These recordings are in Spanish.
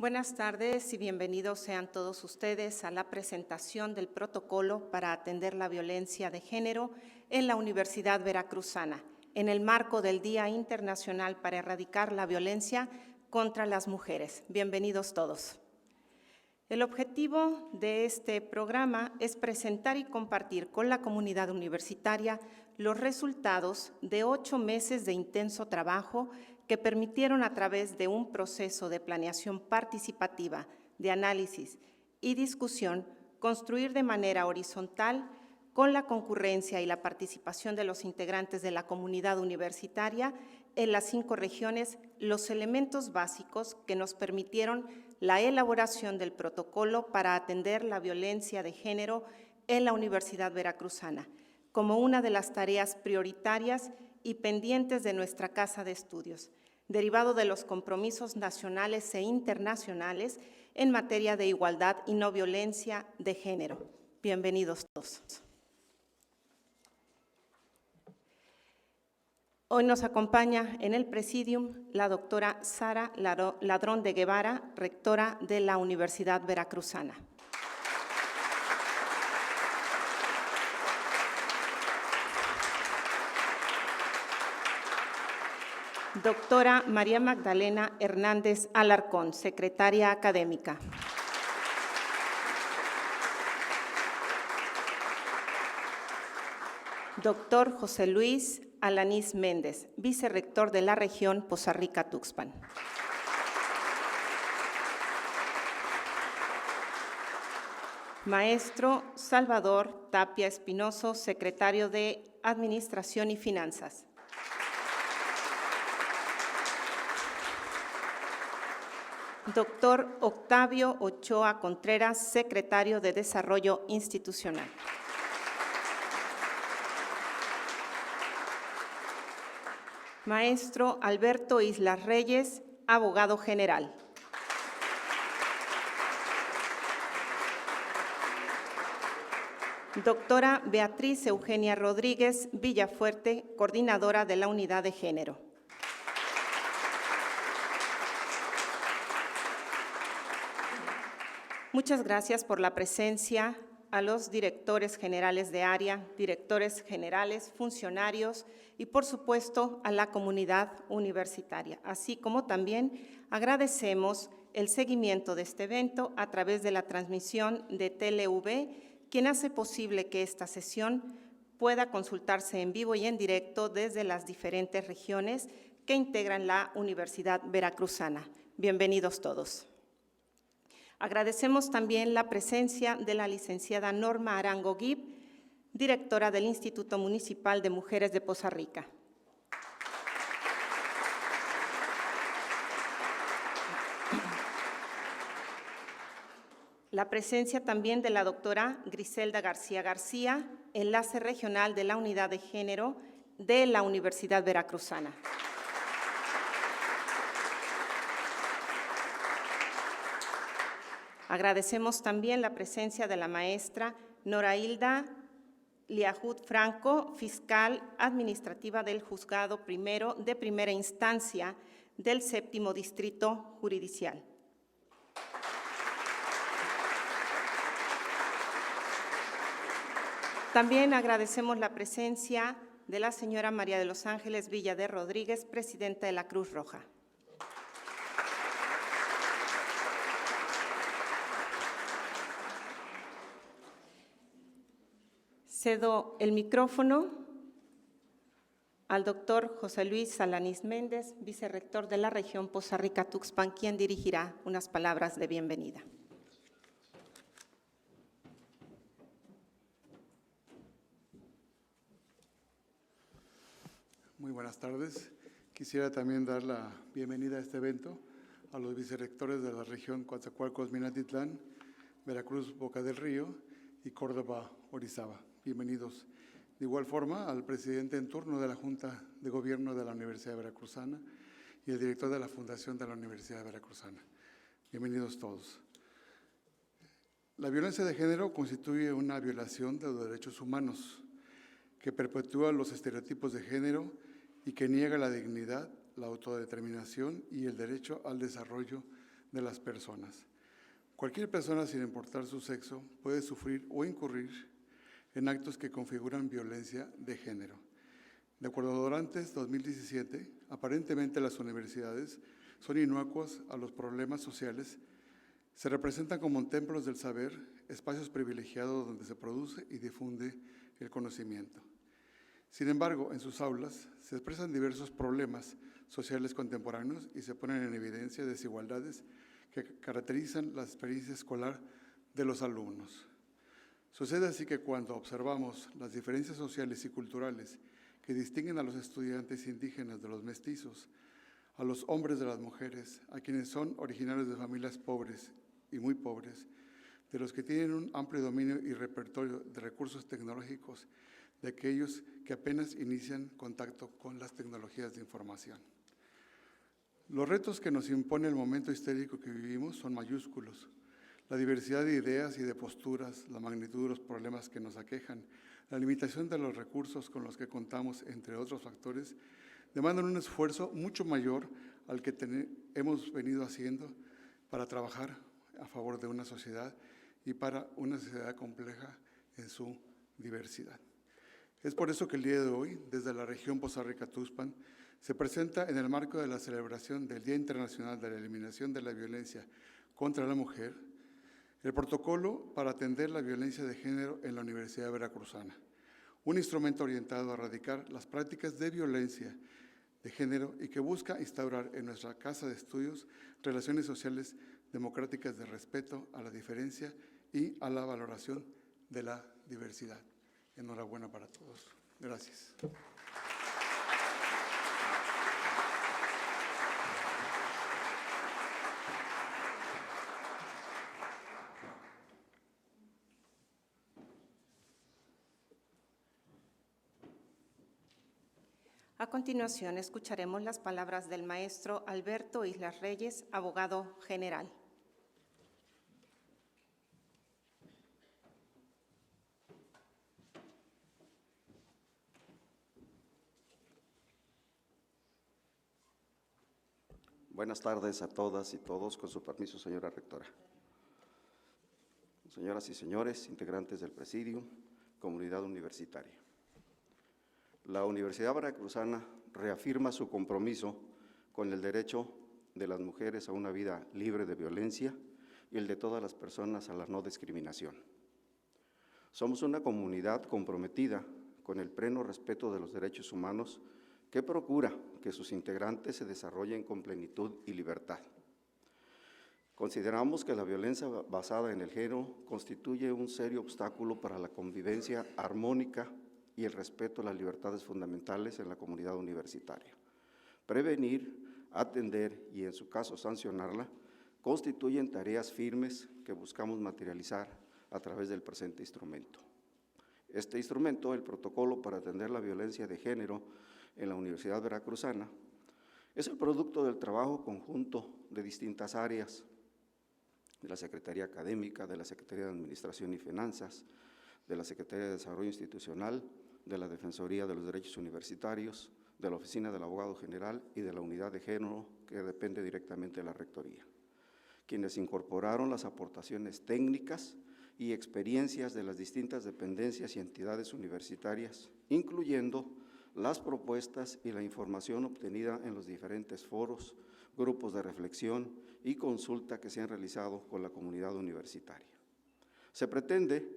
Buenas tardes y bienvenidos sean todos ustedes a la presentación del protocolo para atender la violencia de género en la Universidad Veracruzana, en el marco del Día Internacional para Erradicar la Violencia contra las Mujeres. Bienvenidos todos. El objetivo de este programa es presentar y compartir con la comunidad universitaria los resultados de 8 meses de intenso trabajo que permitieron a través de un proceso de planeación participativa, de análisis y discusión, construir de manera horizontal, con la concurrencia y la participación de los integrantes de la comunidad universitaria en las 5 regiones, los elementos básicos que nos permitieron la elaboración del protocolo para atender la violencia de género en la Universidad Veracruzana, como una de las tareas prioritarias y pendientes de nuestra Casa de Estudios, derivado de los compromisos nacionales e internacionales en materia de igualdad y no violencia de género. Bienvenidos todos. Hoy nos acompaña en el presidium la doctora Sara Ladrón de Guevara, rectora de la Universidad Veracruzana. Doctora María Magdalena Hernández Alarcón, secretaria académica. Doctor José Luis Alanís Méndez, vicerrector de la región Poza Rica-Tuxpan. Maestro Salvador Tapia Espinoso, secretario de Administración y Finanzas. Doctor Octavio Ochoa Contreras, secretario de Desarrollo Institucional. Maestro Alberto Islas Reyes, abogado general. Doctora Beatriz Eugenia Rodríguez Villafuerte, coordinadora de la Unidad de Género. Muchas gracias por la presencia a los directores generales de área, directores generales, funcionarios y, por supuesto, a la comunidad universitaria. Así como también agradecemos el seguimiento de este evento a través de la transmisión de TeleV, quien hace posible que esta sesión pueda consultarse en vivo y en directo desde las diferentes regiones que integran la Universidad Veracruzana. Bienvenidos todos. Agradecemos también la presencia de la licenciada Norma Arango Guib, directora del Instituto Municipal de Mujeres de Poza Rica. La presencia también de la doctora Griselda García García, enlace regional de la Unidad de Género de la Universidad Veracruzana. Agradecemos también la presencia de la maestra Nora Hilda Liajud Franco, fiscal administrativa del Juzgado Primero de Primera Instancia del 7º Distrito Jurisdicial. También agradecemos la presencia de la señora María de los Ángeles Villa de Rodríguez, presidenta de la Cruz Roja. Cedo el micrófono al doctor José Luis Alanís Méndez, vicerrector de la región Poza Rica-Tuxpan, quien dirigirá unas palabras de bienvenida. Muy buenas tardes. Quisiera también dar la bienvenida a este evento a los vicerrectores de la región Coatzacoalcos-Minatitlán, Veracruz, Boca del Río y Córdoba, Orizaba. Bienvenidos. De igual forma, al presidente en turno de la Junta de Gobierno de la Universidad Veracruzana y el director de la Fundación de la Universidad Veracruzana. Bienvenidos todos. La violencia de género constituye una violación de los derechos humanos que perpetúa los estereotipos de género y que niega la dignidad, la autodeterminación y el derecho al desarrollo de las personas. Cualquier persona, sin importar su sexo, puede sufrir o incurrir en actos que configuran violencia de género. De acuerdo a Dorantes 2017, aparentemente las universidades son inocuas a los problemas sociales, se representan como templos del saber, espacios privilegiados donde se produce y difunde el conocimiento. Sin embargo, en sus aulas se expresan diversos problemas sociales contemporáneos y se ponen en evidencia desigualdades que caracterizan la experiencia escolar de los alumnos. Sucede así que cuando observamos las diferencias sociales y culturales que distinguen a los estudiantes indígenas de los mestizos, a los hombres de las mujeres, a quienes son originarios de familias pobres y muy pobres, de los que tienen un amplio dominio y repertorio de recursos tecnológicos, de aquellos que apenas inician contacto con las tecnologías de información. Los retos que nos impone el momento histórico que vivimos son mayúsculos. La diversidad de ideas y de posturas, la magnitud de los problemas que nos aquejan, la limitación de los recursos con los que contamos, entre otros factores, demandan un esfuerzo mucho mayor al que hemos venido haciendo para trabajar a favor de una sociedad y para una sociedad compleja en su diversidad. Es por eso que el día de hoy, desde la región Poza Rica-Tuxpan, se presenta en el marco de la celebración del Día Internacional de la Eliminación de la Violencia contra la Mujer, el protocolo para atender la violencia de género en la Universidad Veracruzana, un instrumento orientado a erradicar las prácticas de violencia de género y que busca instaurar en nuestra casa de estudios relaciones sociales democráticas de respeto a la diferencia y a la valoración de la diversidad. Enhorabuena para todos. Gracias. A continuación, escucharemos las palabras del maestro Alberto Islas Reyes, abogado general. Buenas tardes a todas y todos, con su permiso, señora rectora. Señoras y señores, integrantes del presidium, comunidad universitaria. La Universidad Veracruzana reafirma su compromiso con el derecho de las mujeres a una vida libre de violencia y el de todas las personas a la no discriminación. Somos una comunidad comprometida con el pleno respeto de los derechos humanos que procura que sus integrantes se desarrollen con plenitud y libertad. Consideramos que la violencia basada en el género constituye un serio obstáculo para la convivencia armónica y el respeto a las libertades fundamentales en la comunidad universitaria. Prevenir, atender y, en su caso, sancionarla, constituyen tareas firmes que buscamos materializar a través del presente instrumento. Este instrumento, el Protocolo para atender la violencia de género en la Universidad Veracruzana, es el producto del trabajo conjunto de distintas áreas, de la Secretaría Académica, de la Secretaría de Administración y Finanzas, de la Secretaría de Desarrollo Institucional, de la Defensoría de los Derechos Universitarios, de la Oficina del Abogado General y de la Unidad de Género, que depende directamente de la Rectoría, quienes incorporaron las aportaciones técnicas y experiencias de las distintas dependencias y entidades universitarias, incluyendo las propuestas y la información obtenida en los diferentes foros, grupos de reflexión y consulta que se han realizado con la comunidad universitaria. Se pretende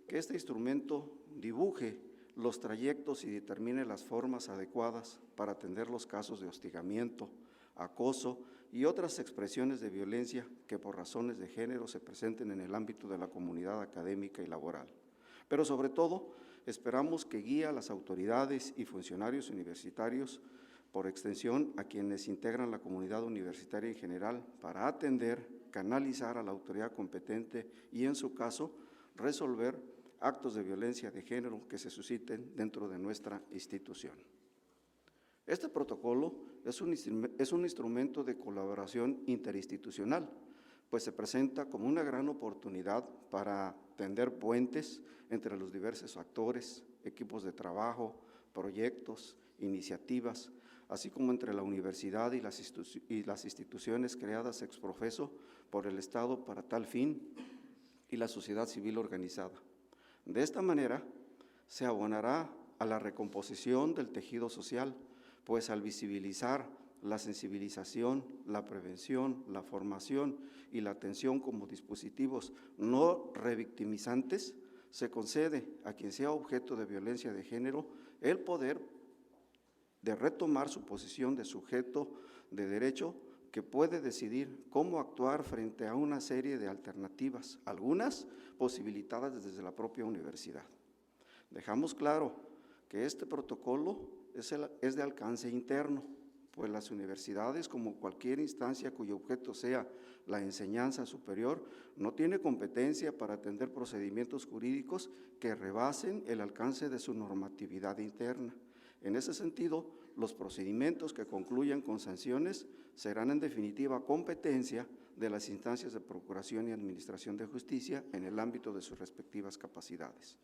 que este instrumento dibuje los trayectos y determine las formas adecuadas para atender los casos de hostigamiento, acoso y otras expresiones de violencia que por razones de género se presenten en el ámbito de la comunidad académica y laboral. Pero sobre todo, esperamos que guíe a las autoridades y funcionarios universitarios, por extensión a quienes integran la comunidad universitaria en general, para atender, canalizar a la autoridad competente y, en su caso, resolver actos de violencia de género que se susciten dentro de nuestra institución. Este protocolo es un instrumento de colaboración interinstitucional, pues se presenta como una gran oportunidad para tender puentes entre los diversos actores, equipos de trabajo, proyectos iniciativas, así como entre la universidad y las instituciones creadas ex profeso por el Estado para tal fin y la sociedad civil organizada. De esta manera, se abonará a la recomposición del tejido social, pues al visibilizar la sensibilización, la prevención, la formación y la atención como dispositivos no revictimizantes, se concede a quien sea objeto de violencia de género el poder de retomar su posición de sujeto de derecho que puede decidir cómo actuar frente a una serie de alternativas, algunas posibilitadas desde la propia universidad. Dejamos claro que este protocolo es de alcance interno, pues las universidades, como cualquier instancia cuyo objeto sea la enseñanza superior, no tiene competencia para atender procedimientos jurídicos que rebasen el alcance de su normatividad interna. En ese sentido, los procedimientos que concluyan con sanciones serán en definitiva competencia de las instancias de procuración y administración de justicia en el ámbito de sus respectivas capacidades.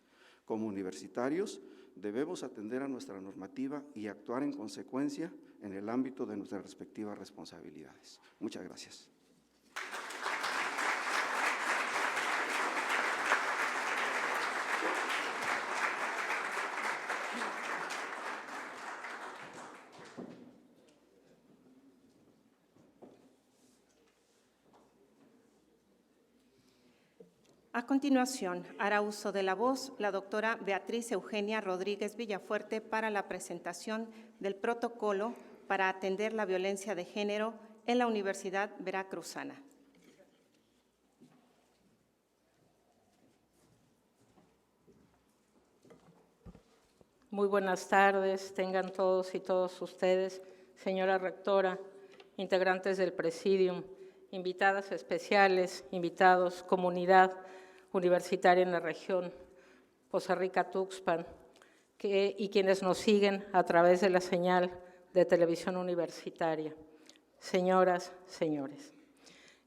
Como universitarios, debemos atender a nuestra normativa y actuar en consecuencia en el ámbito de nuestras respectivas responsabilidades. Muchas gracias. A continuación, hará uso de la voz la doctora Beatriz Eugenia Rodríguez Villafuerte para la presentación del protocolo para atender la violencia de género en la Universidad Veracruzana. Muy buenas tardes, tengan todos y todas ustedes, señora rectora, integrantes del Presidium, invitadas especiales, invitados, comunidad universitaria en la región Poza Rica-Tuxpan, y quienes nos siguen a través de la señal de televisión universitaria. Señoras, señores,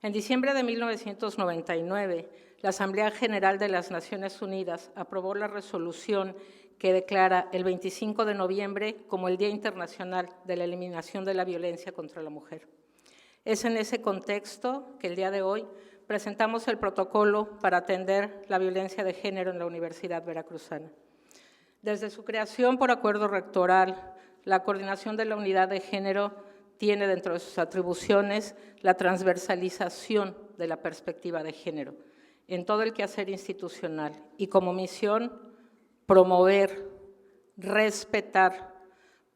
en diciembre de 1999, la Asamblea General de las Naciones Unidas aprobó la resolución que declara el 25 de noviembre como el Día Internacional de la Eliminación de la Violencia contra la Mujer. Es en ese contexto que el día de hoy presentamos el protocolo para atender la violencia de género en la Universidad Veracruzana. Desde su creación por acuerdo rectoral, la coordinación de la unidad de género tiene dentro de sus atribuciones la transversalización de la perspectiva de género en todo el quehacer institucional y como misión promover, respetar,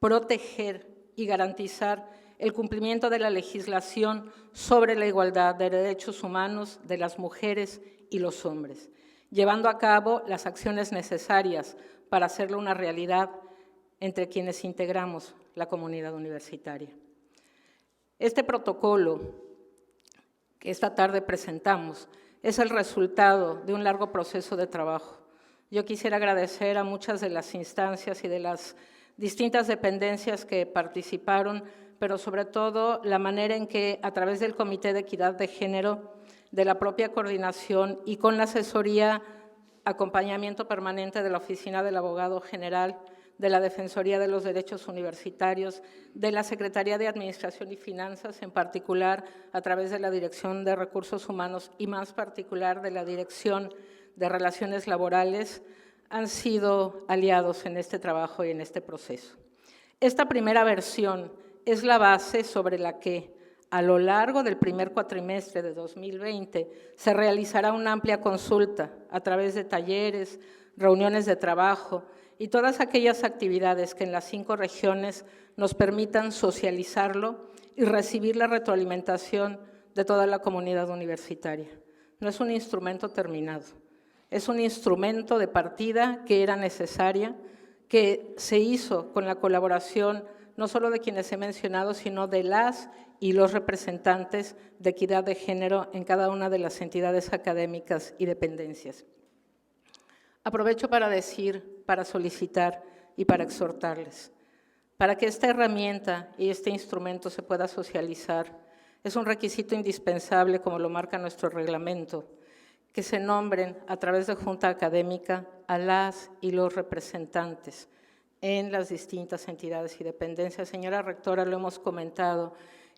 proteger y garantizar el cumplimiento de la legislación sobre la igualdad de derechos humanos de las mujeres y los hombres, llevando a cabo las acciones necesarias para hacerlo una realidad entre quienes integramos la comunidad universitaria. Este protocolo que esta tarde presentamos es el resultado de un largo proceso de trabajo. Yo quisiera agradecer a muchas de las instancias y de las distintas dependencias que participaron, pero sobre todo la manera en que a través del Comité de Equidad de Género, de la propia coordinación y con la asesoría, acompañamiento permanente de la Oficina del Abogado General, de la Defensoría de los Derechos Universitarios, de la Secretaría de Administración y Finanzas, en particular a través de la Dirección de Recursos Humanos y más particular de la Dirección de Relaciones Laborales, han sido aliados en este trabajo y en este proceso. Esta primera versión es la base sobre la que, a lo largo del primer cuatrimestre de 2020, se realizará una amplia consulta a través de talleres, reuniones de trabajo y todas aquellas actividades que en las 5 regiones nos permitan socializarlo y recibir la retroalimentación de toda la comunidad universitaria. No es un instrumento terminado, es un instrumento de partida que era necesaria, que se hizo con la colaboración no solo de quienes he mencionado, sino de las y los representantes de equidad de género en cada una de las entidades académicas y dependencias. Aprovecho para decir, para solicitar y para exhortarles, para que esta herramienta y este instrumento se pueda socializar, es un requisito indispensable, como lo marca nuestro reglamento, que se nombren a través de junta académica a las y los representantes en las distintas entidades y dependencias. Señora rectora, lo hemos comentado,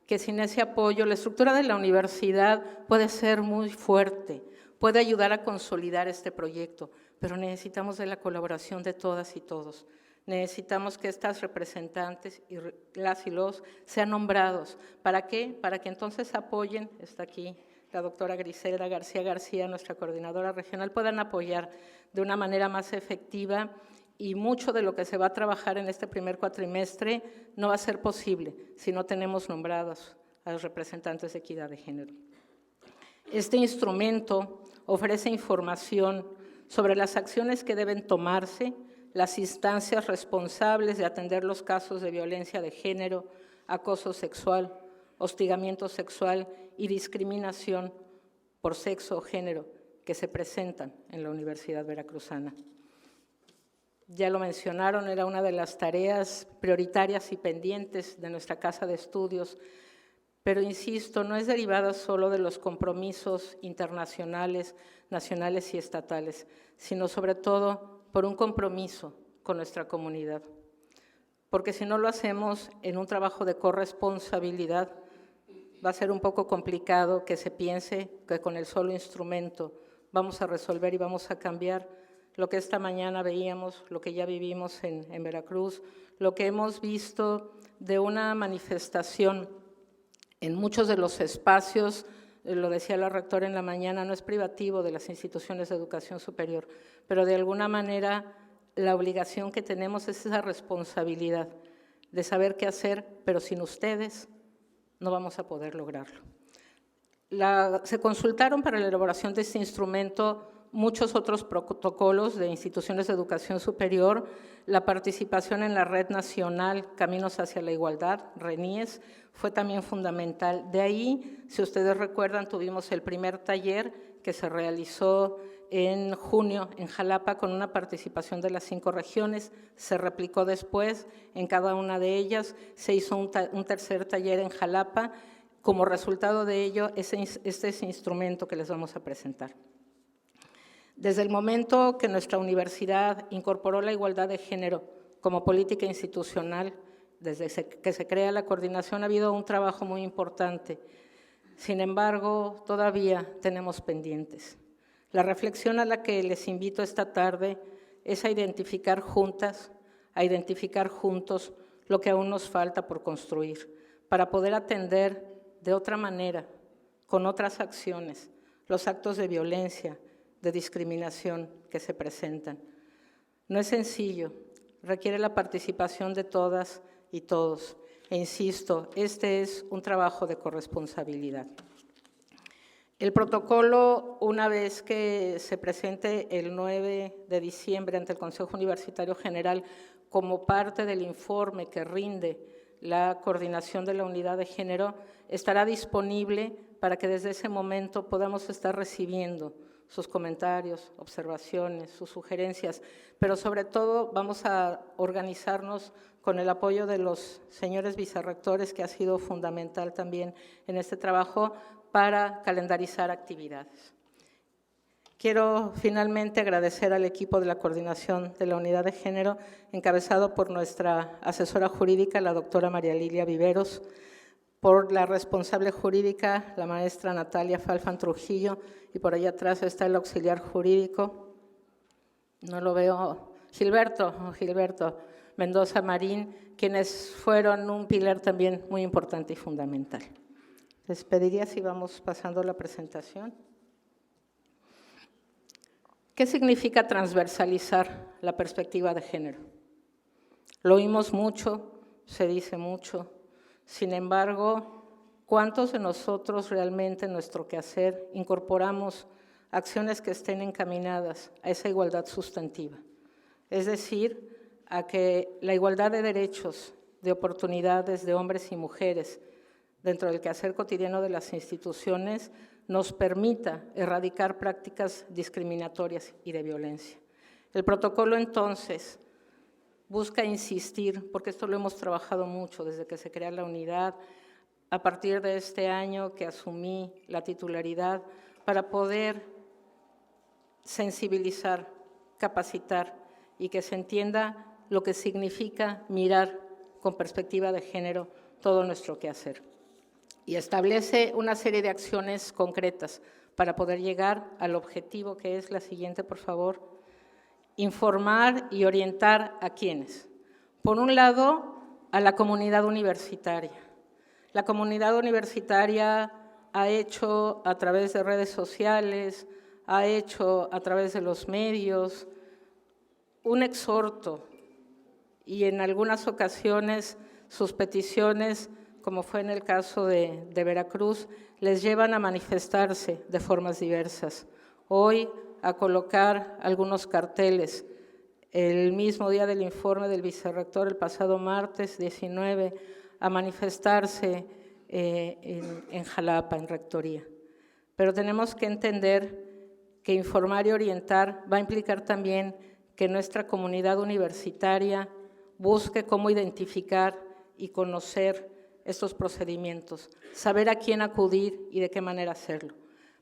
que sin ese apoyo la estructura de la universidad puede ser muy fuerte, puede ayudar a consolidar este proyecto, pero necesitamos de la colaboración de todas y todos. Necesitamos que estas representantes y las y los sean nombrados. ¿Para qué? Para que entonces apoyen, está aquí la doctora Griselda García, nuestra coordinadora regional, puedan apoyar de una manera más efectiva, y mucho de lo que se va a trabajar en este primer cuatrimestre no va a ser posible si no tenemos nombrados a los representantes de equidad de género. Este instrumento ofrece información sobre las acciones que deben tomarse, las instancias responsables de atender los casos de violencia de género, acoso sexual, hostigamiento sexual y discriminación por sexo o género que se presentan en la Universidad Veracruzana. Ya lo mencionaron, era una de las tareas prioritarias y pendientes de nuestra Casa de Estudios, pero insisto, no es derivada solo de los compromisos internacionales, nacionales y estatales, sino sobre todo por un compromiso con nuestra comunidad. Porque si no lo hacemos en un trabajo de corresponsabilidad, va a ser un poco complicado que se piense que con el solo instrumento vamos a resolver y vamos a cambiar lo que esta mañana veíamos, lo que ya vivimos en Veracruz, lo que hemos visto de una manifestación en muchos de los espacios, lo decía la rectora en la mañana, no es privativo de las instituciones de educación superior, pero de alguna manera la obligación que tenemos es esa responsabilidad de saber qué hacer, pero sin ustedes no vamos a poder lograrlo. Se consultaron para la elaboración de este instrumento muchos otros protocolos de instituciones de educación superior, la participación en la Red Nacional Caminos hacia la Igualdad, RENIES, fue también fundamental. De ahí, si ustedes recuerdan, tuvimos el primer taller que se realizó en junio en Jalapa con una participación de las 5 regiones, se replicó después en cada una de ellas, se hizo un tercer taller en Jalapa, como resultado de ello, este es el instrumento que les vamos a presentar. Desde el momento que nuestra universidad incorporó la igualdad de género como política institucional, desde que se crea la coordinación, ha habido un trabajo muy importante. Sin embargo, todavía tenemos pendientes. La reflexión a la que les invito esta tarde es a identificar juntas, a identificar juntos lo que aún nos falta por construir, para poder atender de otra manera, con otras acciones, los actos de violencia, de discriminación que se presentan. No es sencillo, requiere la participación de todas y todos. E insisto, este es un trabajo de corresponsabilidad. El protocolo, una vez que se presente el 9 de diciembre ante el Consejo Universitario General como parte del informe que rinde la coordinación de la unidad de género, estará disponible para que desde ese momento podamos estar recibiendo sus comentarios, observaciones, sus sugerencias, pero sobre todo vamos a organizarnos con el apoyo de los señores vicerrectores, que ha sido fundamental también en este trabajo, para calendarizar actividades. Quiero finalmente agradecer al equipo de la coordinación de la unidad de género, encabezado por nuestra asesora jurídica, la doctora María Lilia Viveros, por la responsable jurídica, la maestra Natalia Falfan Trujillo, y por allá atrás está el auxiliar jurídico, no lo veo, Gilberto Mendoza Marín, quienes fueron un pilar también muy importante y fundamental. Les pediría si vamos pasando la presentación. ¿Qué significa transversalizar la perspectiva de género? Lo oímos mucho, se dice mucho. Sin embargo, ¿cuántos de nosotros realmente en nuestro quehacer incorporamos acciones que estén encaminadas a esa igualdad sustantiva? Es decir, a que la igualdad de derechos, de oportunidades de hombres y mujeres dentro del quehacer cotidiano de las instituciones nos permita erradicar prácticas discriminatorias y de violencia. El protocolo, entonces, busca insistir, porque esto lo hemos trabajado mucho desde que se crea la unidad, a partir de este año que asumí la titularidad, para poder sensibilizar, capacitar y que se entienda lo que significa mirar con perspectiva de género todo nuestro quehacer. Y establece una serie de acciones concretas para poder llegar al objetivo que es la siguiente, por favor: informar y orientar a quienes. Por un lado, a la comunidad universitaria. La comunidad universitaria ha hecho a través de redes sociales, ha hecho a través de los medios un exhorto y en algunas ocasiones sus peticiones, como fue en el caso de Veracruz, les llevan a manifestarse de formas diversas. Hoy, a colocar algunos carteles. El mismo día del informe del vicerrector, el pasado martes 19, a manifestarse en Jalapa, en Rectoría. Pero tenemos que entender que informar y orientar va a implicar también que nuestra comunidad universitaria busque cómo identificar y conocer estos procedimientos, saber a quién acudir y de qué manera hacerlo.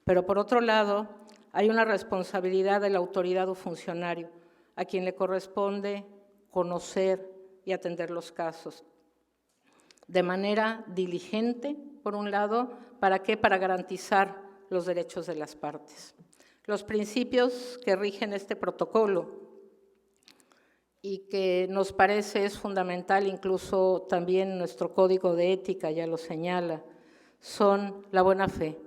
Pero por otro lado, hay una responsabilidad de la autoridad o funcionario a quien le corresponde conocer y atender los casos de manera diligente, por un lado, ¿para qué? Para garantizar los derechos de las partes. Los principios que rigen este protocolo y que nos parece es fundamental, incluso también nuestro código de ética ya lo señala, son la buena fe.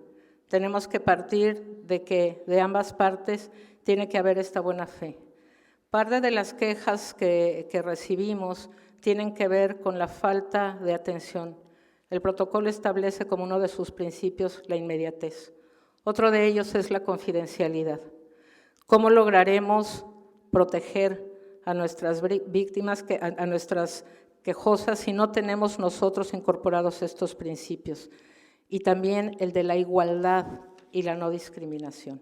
Tenemos que partir de que de ambas partes tiene que haber esta buena fe. Parte de las quejas que recibimos tienen que ver con la falta de atención. El protocolo establece como uno de sus principios la inmediatez. Otro de ellos es la confidencialidad. ¿Cómo lograremos proteger a nuestras víctimas, a nuestras quejosas, si no tenemos nosotros incorporados estos principios? Y también el de la igualdad y la no discriminación.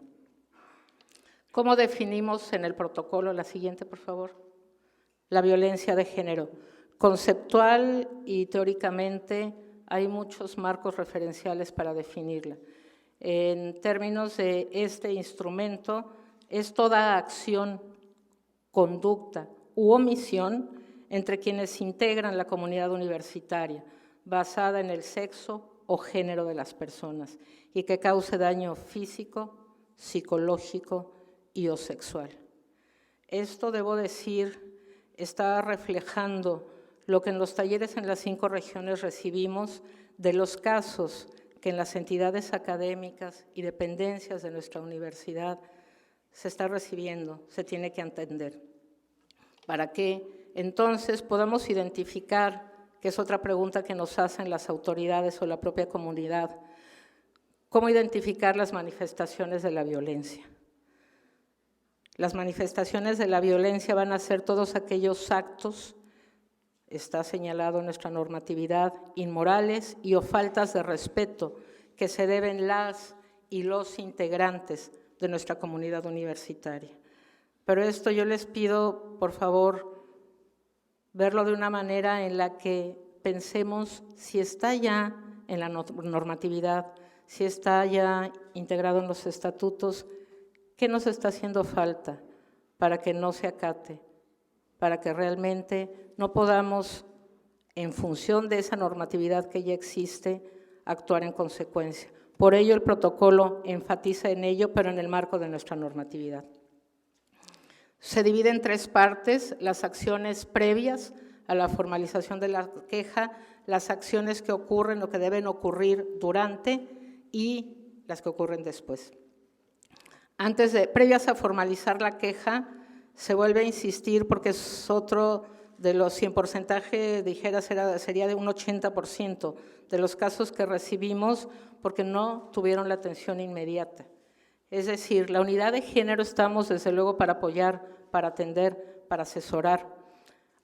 ¿Cómo definimos en el protocolo? La siguiente, por favor. La violencia de género. Conceptual y teóricamente hay muchos marcos referenciales para definirla. En términos de este instrumento, es toda acción, conducta u omisión entre quienes integran la comunidad universitaria, basada en el sexo o género de las personas y que cause daño físico, psicológico y o sexual. Esto, debo decir, está reflejando lo que en los talleres en las 5 regiones recibimos de los casos que en las entidades académicas y dependencias de nuestra universidad se está recibiendo, se tiene que entender. Para que entonces podamos identificar, que es otra pregunta que nos hacen las autoridades o la propia comunidad, cómo identificar las manifestaciones de la violencia. Las manifestaciones de la violencia van a ser todos aquellos actos, está señalado en nuestra normatividad, inmorales y o faltas de respeto que se deben las y los integrantes de nuestra comunidad universitaria. Pero esto yo les pido, por favor, verlo de una manera en la que pensemos si está ya en la normatividad, si está ya integrado en los estatutos, ¿qué nos está haciendo falta para que no se acate? Para que realmente no podamos, en función de esa normatividad que ya existe, actuar en consecuencia. Por ello, el protocolo enfatiza en ello, pero en el marco de nuestra normatividad. Se divide en 3 partes: las acciones previas a la formalización de la queja, las acciones que ocurren o que deben ocurrir durante y las que ocurren después. Previas a formalizar la queja, se vuelve a insistir porque es otro de los, si en porcentaje dijera sería de un 80% de los casos que recibimos porque no tuvieron la atención inmediata. Es decir, la unidad de género estamos desde luego para apoyar, para atender, para asesorar.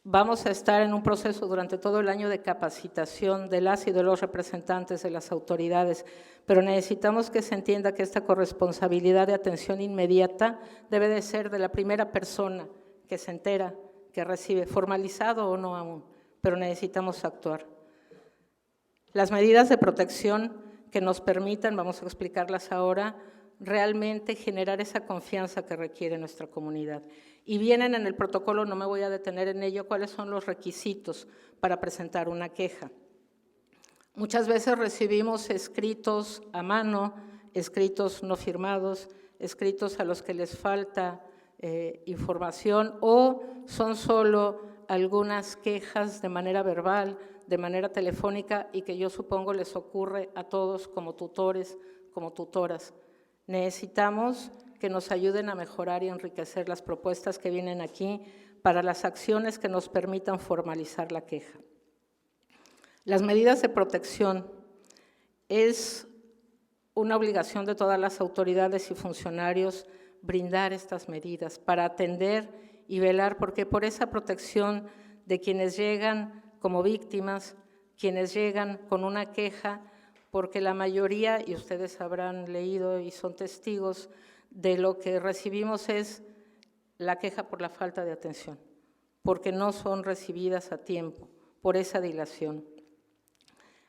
Vamos a estar en un proceso durante todo el año de capacitación de las y de los representantes de las autoridades, pero necesitamos que se entienda que esta corresponsabilidad de atención inmediata debe de ser de la primera persona que se entera, que recibe, formalizado o no aún, pero necesitamos actuar. Las medidas de protección que nos permitan, vamos a explicarlas ahora, realmente generar esa confianza que requiere nuestra comunidad. Y vienen en el protocolo, no me voy a detener en ello, cuáles son los requisitos para presentar una queja. Muchas veces recibimos escritos a mano, escritos no firmados, escritos a los que les falta información o son solo algunas quejas de manera verbal, de manera telefónica y que yo supongo les ocurre a todos como tutores, como tutoras. Necesitamos que nos ayuden a mejorar y enriquecer las propuestas que vienen aquí para las acciones que nos permitan formalizar la queja. Las medidas de protección es una obligación de todas las autoridades y funcionarios brindar estas medidas para atender y velar, porque por esa protección de quienes llegan como víctimas, quienes llegan con una queja, porque la mayoría, y ustedes habrán leído y son testigos, de lo que recibimos es la queja por la falta de atención, porque no son recibidas a tiempo, por esa dilación.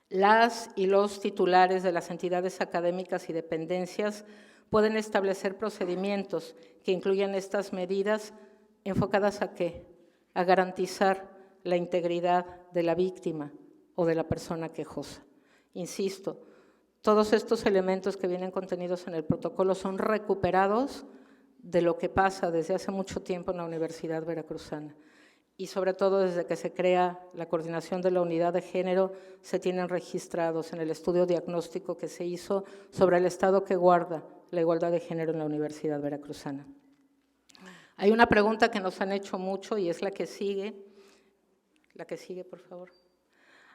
Las y los titulares de las entidades académicas y dependencias pueden establecer procedimientos que incluyan estas medidas enfocadas ¿a qué? A garantizar la integridad de la víctima o de la persona quejosa. Insisto, todos estos elementos que vienen contenidos en el protocolo son recuperados de lo que pasa desde hace mucho tiempo en la Universidad Veracruzana. Y sobre todo desde que se crea la coordinación de la unidad de género, se tienen registrados en el estudio diagnóstico que se hizo sobre el estado que guarda la igualdad de género en la Universidad Veracruzana. Hay una pregunta que nos han hecho mucho y es la que sigue. La que sigue, por favor.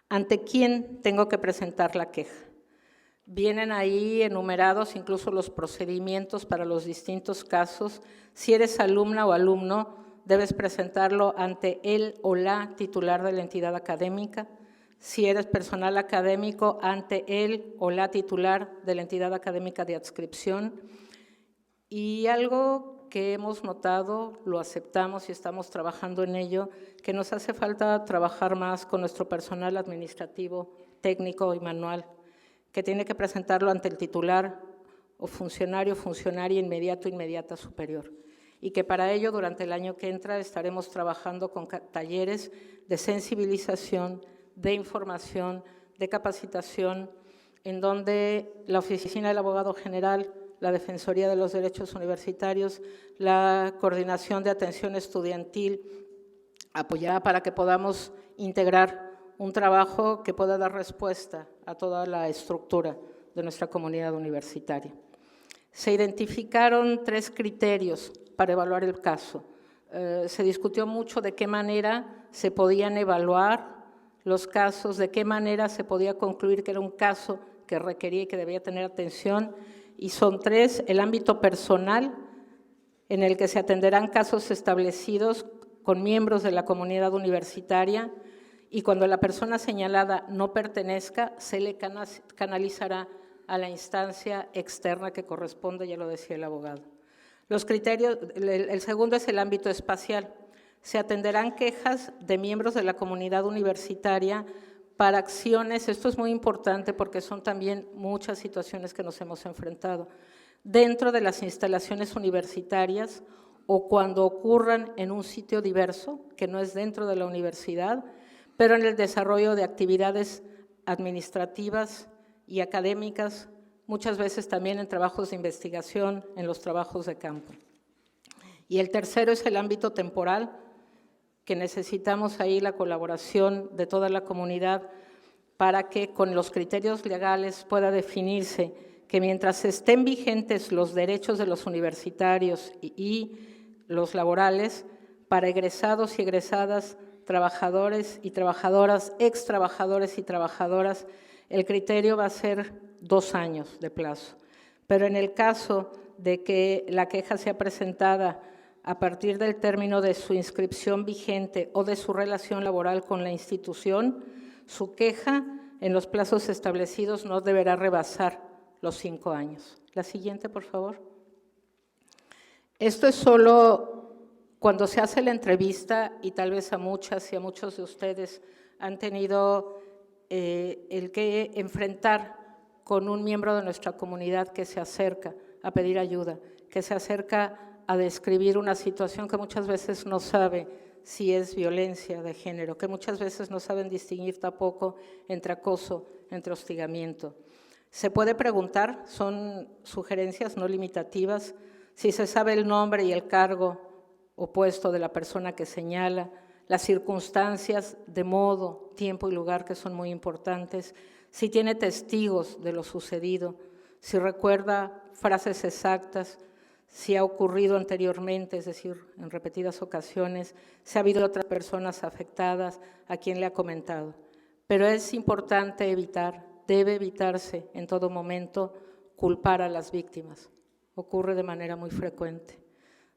¿Ante quién tengo que presentar la queja? Vienen ahí enumerados incluso los procedimientos para los distintos casos. Si eres alumna o alumno, debes presentarlo ante él o la titular de la entidad académica. Si eres personal académico, ante él o la titular de la entidad académica de adscripción. Y algo que hemos notado, lo aceptamos y estamos trabajando en ello, que nos hace falta trabajar más con nuestro personal administrativo, técnico y manual, que tiene que presentarlo ante el titular o funcionario, funcionaria inmediato, inmediata superior. Y que para ello, durante el año que entra, estaremos trabajando con talleres de sensibilización, de información, de capacitación, en donde la Oficina del Abogado General, la Defensoría de los Derechos Universitarios, la Coordinación de Atención Estudiantil, apoyará para que podamos integrar un trabajo que pueda dar respuesta a toda la estructura de nuestra comunidad universitaria. Se identificaron 3 criterios para evaluar el caso. Se discutió mucho de qué manera se podían evaluar los casos, de qué manera se podía concluir que era un caso que requería y que debía tener atención, y son 3, el ámbito personal, en el que se atenderán casos establecidos con miembros de la comunidad universitaria, y cuando la persona señalada no pertenezca, se le canalizará a la instancia externa que corresponde, ya lo decía el abogado. Los criterios, el segundo es el ámbito espacial. Se atenderán quejas de miembros de la comunidad universitaria para acciones, esto es muy importante porque son también muchas situaciones que nos hemos enfrentado, dentro de las instalaciones universitarias o cuando ocurran en un sitio diverso, que no es dentro de la universidad, pero en el desarrollo de actividades administrativas y académicas, muchas veces también en trabajos de investigación, en los trabajos de campo. Y el tercero es el ámbito temporal, que necesitamos ahí la colaboración de toda la comunidad para que con los criterios legales pueda definirse que mientras estén vigentes los derechos de los universitarios y los laborales, para egresados y egresadas, trabajadores y trabajadoras, ex trabajadores y trabajadoras, el criterio va a ser 2 años de plazo. Pero en el caso de que la queja sea presentada a partir del término de su inscripción vigente o de su relación laboral con la institución, su queja en los plazos establecidos no deberá rebasar los 5 años. La siguiente, por favor. Esto es solo cuando se hace la entrevista y tal vez a muchas y a muchos de ustedes han tenido el que enfrentar con un miembro de nuestra comunidad que se acerca a pedir ayuda, que se acerca a describir una situación que muchas veces no sabe si es violencia de género, que muchas veces no saben distinguir tampoco entre acoso, entre hostigamiento. Se puede preguntar, son sugerencias no limitativas, si se sabe el nombre y el cargo o puesto de la persona que señala, las circunstancias de modo, tiempo y lugar que son muy importantes, si tiene testigos de lo sucedido, si recuerda frases exactas, si ha ocurrido anteriormente, es decir, en repetidas ocasiones, si ha habido otras personas afectadas a quien le ha comentado. Pero es importante evitar, debe evitarse en todo momento culpar a las víctimas. Ocurre de manera muy frecuente.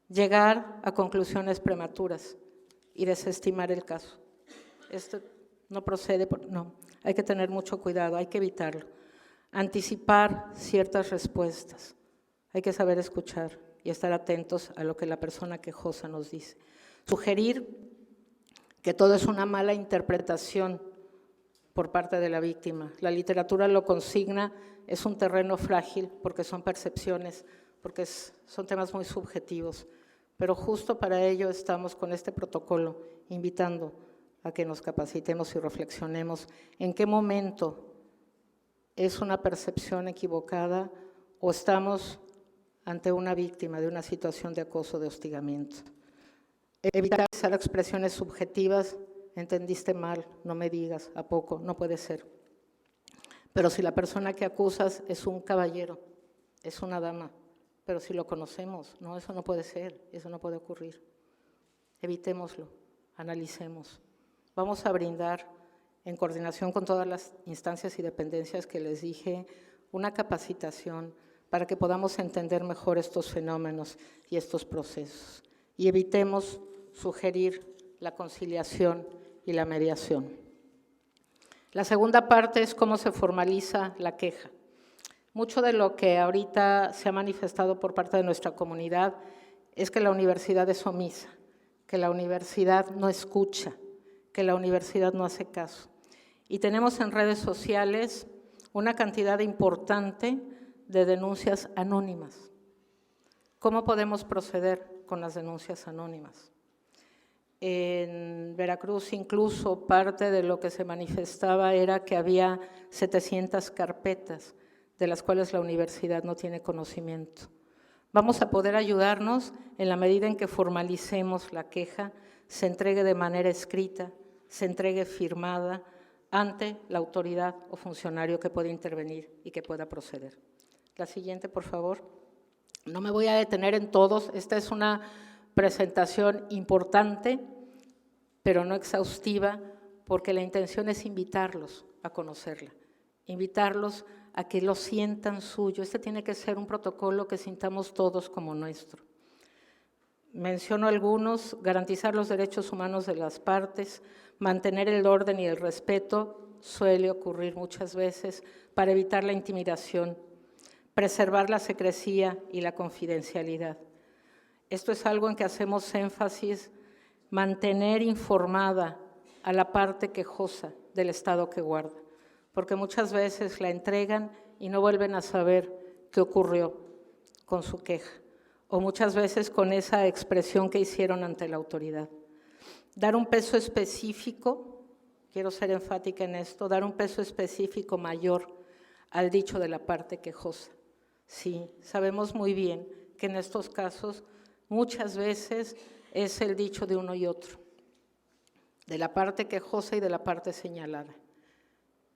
Llegar a conclusiones prematuras y desestimar el caso. Esto no procede, no, hay que tener mucho cuidado, hay que evitarlo. Anticipar ciertas respuestas, hay que saber escuchar y estar atentos a lo que la persona quejosa nos dice. Sugerir que todo es una mala interpretación por parte de la víctima. La literatura lo consigna, es un terreno frágil porque son percepciones, porque son temas muy subjetivos. Pero justo para ello estamos con este protocolo, invitando a que nos capacitemos y reflexionemos en qué momento es una percepción equivocada o estamos ante una víctima de una situación de acoso, de hostigamiento. Evitar usar expresiones subjetivas, entendiste mal, no me digas, ¿a poco? No puede ser. Pero si la persona que acusas es un caballero, es una dama, pero si lo conocemos, no, eso no puede ser, eso no puede ocurrir. Evitémoslo, analicemos. Vamos a brindar, en coordinación con todas las instancias y dependencias que les dije, una capacitación para que podamos entender mejor estos fenómenos y estos procesos. Y evitemos sugerir la conciliación y la mediación. La segunda parte es cómo se formaliza la queja. Mucho de lo que ahorita se ha manifestado por parte de nuestra comunidad es que la universidad es omisa, que la universidad no escucha, que la universidad no hace caso. Y tenemos en redes sociales una cantidad importante de denuncias anónimas. ¿Cómo podemos proceder con las denuncias anónimas? En Veracruz incluso parte de lo que se manifestaba era que había 700 carpetas de las cuales la universidad no tiene conocimiento. Vamos a poder ayudarnos en la medida en que formalicemos la queja, se entregue de manera escrita, se entregue firmada ante la autoridad o funcionario que pueda intervenir y que pueda proceder. La siguiente, por favor. No me voy a detener en todos, esta es una presentación importante, pero no exhaustiva, porque la intención es invitarlos a conocerla, invitarlos a que lo sientan suyo. Este tiene que ser un protocolo que sintamos todos como nuestro. Menciono algunos: garantizar los derechos humanos de las partes, mantener el orden y el respeto, suele ocurrir muchas veces, para evitar la intimidación, preservar la secrecía y la confidencialidad. Esto es algo en que hacemos énfasis, mantener informada a la parte quejosa del estado que guarda, porque muchas veces la entregan y no vuelven a saber qué ocurrió con su queja, o muchas veces con esa expresión que hicieron ante la autoridad. Dar un peso específico, quiero ser enfática en esto, dar un peso específico mayor al dicho de la parte quejosa. Sí, sabemos muy bien que en estos casos muchas veces es el dicho de uno y otro, de la parte quejosa y de la parte señalada.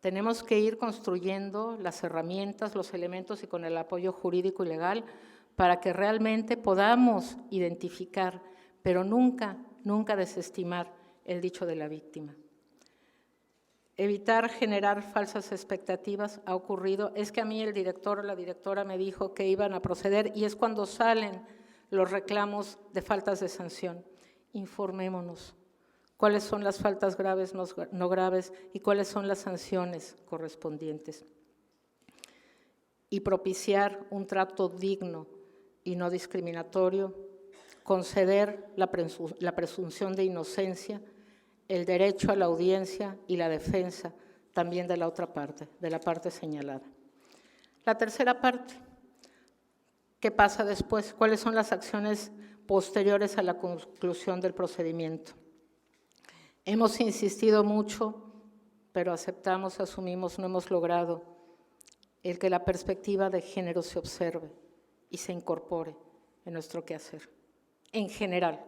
Tenemos que ir construyendo las herramientas, los elementos y con el apoyo jurídico y legal para que realmente podamos identificar, pero nunca desestimar el dicho de la víctima. Evitar generar falsas expectativas. Ha ocurrido, es que a mí el director o la directora me dijo que iban a proceder y es cuando salen los reclamos de faltas de sanción. Informémonos cuáles son las faltas graves, no graves y cuáles son las sanciones correspondientes. Y propiciar un trato digno y no discriminatorio, conceder la presunción de inocencia, el derecho a la audiencia y la defensa también de la otra parte, de la parte señalada. La tercera parte, ¿Qué pasa después? ¿Cuáles son las acciones posteriores a la conclusión del procedimiento? Hemos insistido mucho, pero aceptamos, asumimos, no hemos logrado el que la perspectiva de género se observe y se incorpore en nuestro quehacer, en general,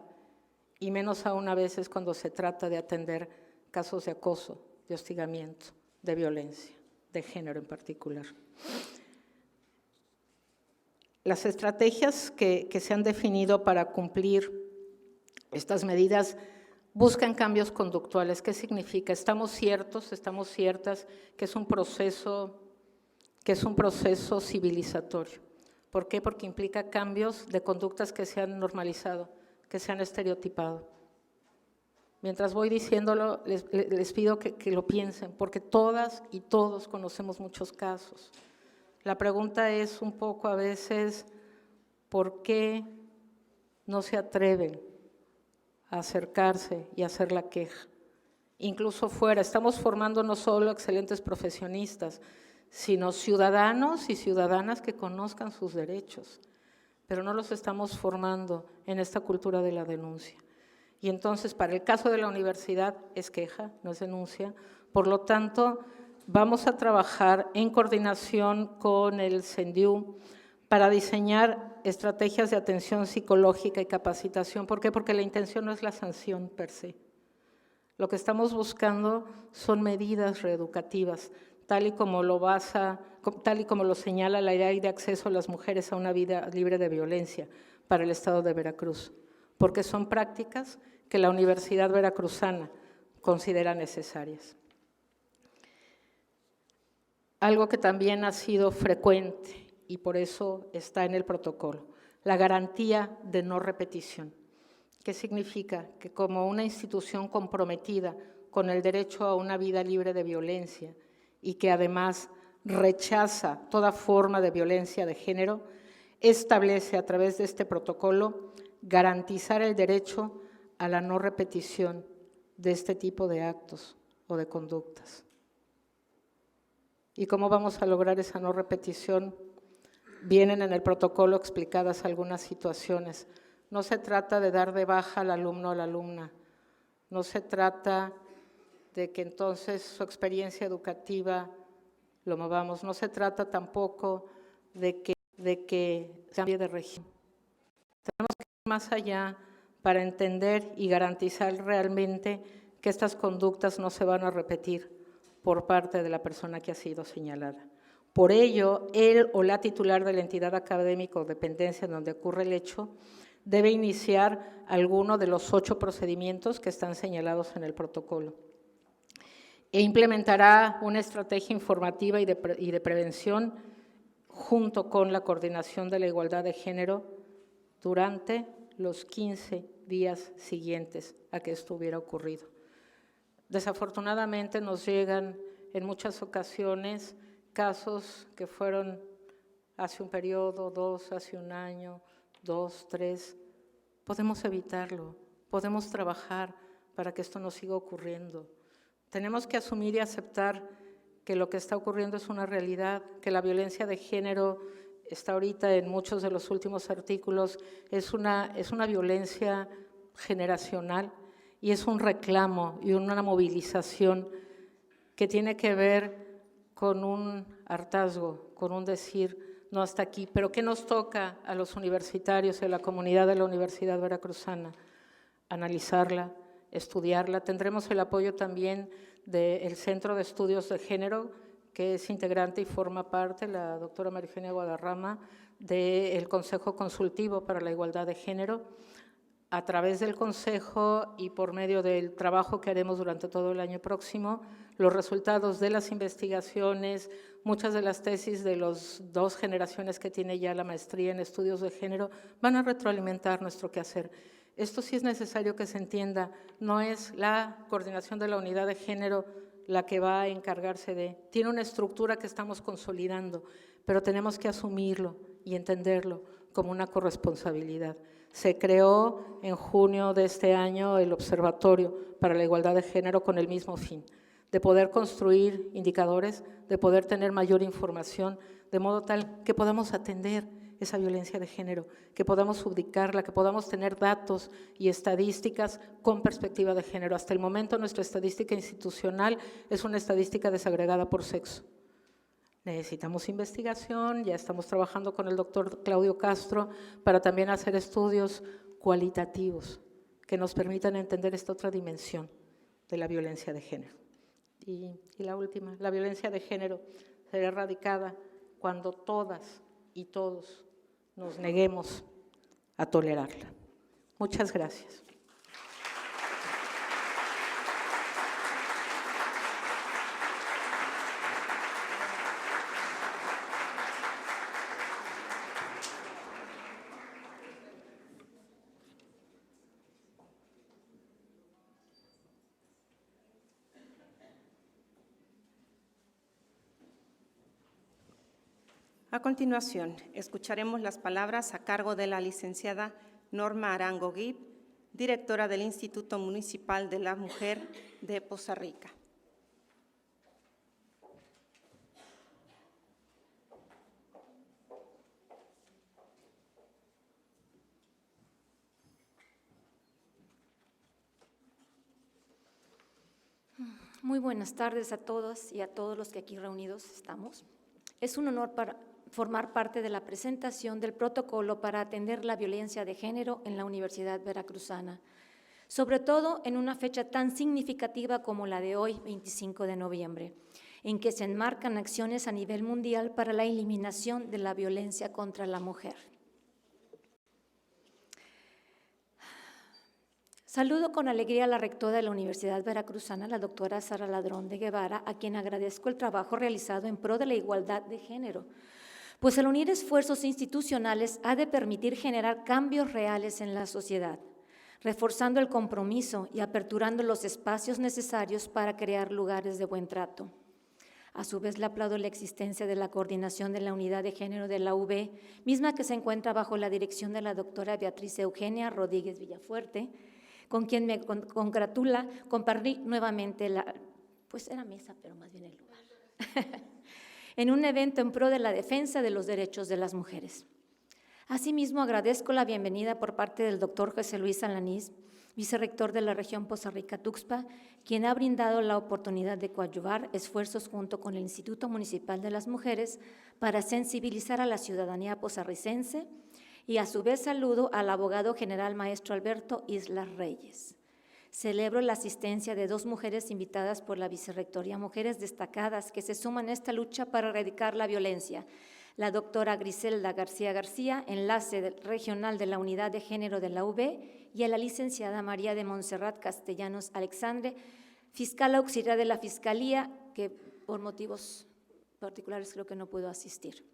y menos aún a veces cuando se trata de atender casos de acoso, de hostigamiento, de violencia, de género en particular. Las estrategias que se han definido para cumplir estas medidas buscan cambios conductuales. ¿Qué significa? Estamos ciertas que es un proceso civilizatorio. ¿Por qué? Porque implica cambios de conductas que se han normalizado, que se han estereotipado. Mientras voy diciéndolo, les pido que lo piensen, porque todas y todos conocemos muchos casos. La pregunta es un poco a veces, ¿por qué no se atreven a acercarse y hacer la queja? Incluso fuera, estamos formando no solo excelentes profesionistas, sino ciudadanos y ciudadanas que conozcan sus derechos, pero no los estamos formando en esta cultura de la denuncia. Y entonces, para el caso de la universidad, es queja, no es denuncia. Por lo tanto, vamos a trabajar en coordinación con el CENDIU para diseñar estrategias de atención psicológica y capacitación. ¿Por qué? Porque la intención no es la sanción per se. Lo que estamos buscando son medidas reeducativas, tal y como lo señala la Ley de Acceso a las Mujeres a una Vida Libre de Violencia para el Estado de Veracruz, porque son prácticas que la Universidad Veracruzana considera necesarias. Algo que también ha sido frecuente y por eso está en el protocolo, la garantía de no repetición. ¿Qué significa? Que como una institución comprometida con el derecho a una vida libre de violencia y que además rechaza toda forma de violencia de género, establece a través de este protocolo garantizar el derecho a la no repetición de este tipo de actos o de conductas. ¿Y cómo vamos a lograr esa no repetición? Vienen en el protocolo explicadas algunas situaciones. No se trata de dar de baja al alumno o a la alumna, no se trata de que entonces su experiencia educativa lo movamos, no se trata tampoco de que cambie de régimen. Tenemos que ir más allá para entender y garantizar realmente que estas conductas no se van a repetir por parte de la persona que ha sido señalada. Por ello, él o la titular de la entidad académica o dependencia en donde ocurre el hecho debe iniciar alguno de los 8 procedimientos que están señalados en el protocolo e implementará una estrategia informativa y de prevención junto con la coordinación de la igualdad de género durante los 15 días siguientes a que esto hubiera ocurrido. Desafortunadamente nos llegan en muchas ocasiones casos que fueron hace un periodo, 2, hace un año, 2, 3. Podemos evitarlo, podemos trabajar para que esto no siga ocurriendo. Tenemos que asumir y aceptar que lo que está ocurriendo es una realidad, que la violencia de género está ahorita en muchos de los últimos artículos, es una violencia generacional y es un reclamo y una movilización que tiene que ver con un hartazgo, con un decir no hasta aquí, pero ¿qué nos toca a los universitarios y a la comunidad de la Universidad Veracruzana? Analizarla, estudiarla. Tendremos el apoyo también del Centro de Estudios de Género, que es integrante y forma parte, la doctora María Eugenia Guadarrama, del Consejo Consultivo para la Igualdad de Género. A través del Consejo y por medio del trabajo que haremos durante todo el año próximo, los resultados de las investigaciones, muchas de las tesis de las 2 generaciones que tiene ya la maestría en estudios de género, van a retroalimentar nuestro quehacer. Esto sí es necesario que se entienda, no es la coordinación de la unidad de género la que va a encargarse de, tiene una estructura que estamos consolidando, pero tenemos que asumirlo y entenderlo como una corresponsabilidad. Se creó en junio de este año el Observatorio para la Igualdad de Género con el mismo fin, de poder construir indicadores, de poder tener mayor información, de modo tal que podamos atender esa violencia de género, que podamos ubicarla, que podamos tener datos y estadísticas con perspectiva de género. Hasta el momento nuestra estadística institucional es una estadística desagregada por sexo. Necesitamos investigación, ya estamos trabajando con el doctor Claudio Castro para también hacer estudios cualitativos que nos permitan entender esta otra dimensión de la violencia de género. Y la última, la violencia de género será erradicada cuando todas y todos nos neguemos a tolerarla. Muchas gracias. A continuación, escucharemos las palabras a cargo de la licenciada Norma Arango Guib, directora del Instituto Municipal de la Mujer de Poza Rica. Muy buenas tardes a todos y a todos los que aquí reunidos estamos. Es un honor para formar parte de la presentación del protocolo para atender la violencia de género en la Universidad Veracruzana, sobre todo en una fecha tan significativa como la de hoy, 25 de noviembre, en que se enmarcan acciones a nivel mundial para la eliminación de la violencia contra la mujer. Saludo con alegría a la rectora de la Universidad Veracruzana, la doctora Sara Ladrón de Guevara, a quien agradezco el trabajo realizado en pro de la igualdad de género, pues el unir esfuerzos institucionales ha de permitir generar cambios reales en la sociedad, reforzando el compromiso y aperturando los espacios necesarios para crear lugares de buen trato. A su vez, le aplaudo la existencia de la coordinación de la unidad de género de la UB, misma que se encuentra bajo la dirección de la doctora Beatriz Eugenia Rodríguez Villafuerte, con quien me congratula compartir nuevamente era mesa, pero más bien el lugar, en un evento en pro de la defensa de los derechos de las mujeres. Asimismo, agradezco la bienvenida por parte del doctor José Luis Alanís, vicerrector de la región Poza Rica-Tuxpan, quien ha brindado la oportunidad de coadyuvar esfuerzos junto con el Instituto Municipal de las Mujeres para sensibilizar a la ciudadanía pozarricense, y a su vez saludo al abogado general maestro Alberto Islas Reyes. Celebro la asistencia de 2 mujeres invitadas por la Vicerrectoría, mujeres destacadas que se suman a esta lucha para erradicar la violencia. La doctora Griselda García García, enlace regional de la Unidad de Género de la UB, y a la licenciada María de Montserrat Castellanos Alexandre, fiscal auxiliar de la Fiscalía, que por motivos particulares creo que no puedo asistir.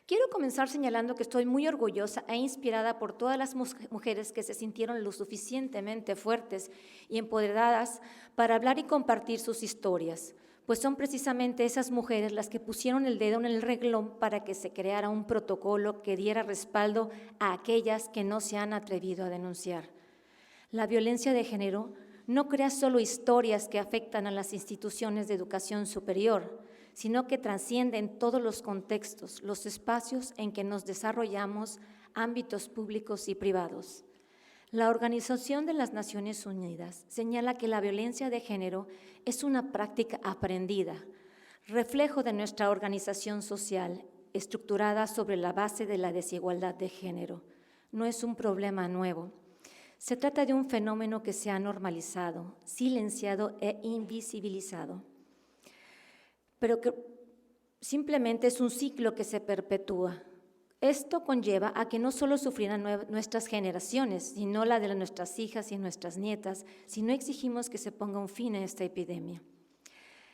Quiero comenzar señalando que estoy muy orgullosa e inspirada por todas las mujeres que se sintieron lo suficientemente fuertes y empoderadas para hablar y compartir sus historias, pues son precisamente esas mujeres las que pusieron el dedo en el renglón para que se creara un protocolo que diera respaldo a aquellas que no se han atrevido a denunciar. La violencia de género no crea solo historias que afectan a las instituciones de educación superior, sino que trascienden todos los contextos, los espacios en que nos desarrollamos, ámbitos públicos y privados. La Organización de las Naciones Unidas señala que la violencia de género es una práctica aprendida, reflejo de nuestra organización social, estructurada sobre la base de la desigualdad de género. No es un problema nuevo. Se trata de un fenómeno que se ha normalizado, silenciado e invisibilizado, pero que simplemente es un ciclo que se perpetúa. Esto conlleva a que no solo sufrirán nuestras generaciones, sino la de nuestras hijas y nuestras nietas, si no exigimos que se ponga un fin a esta epidemia.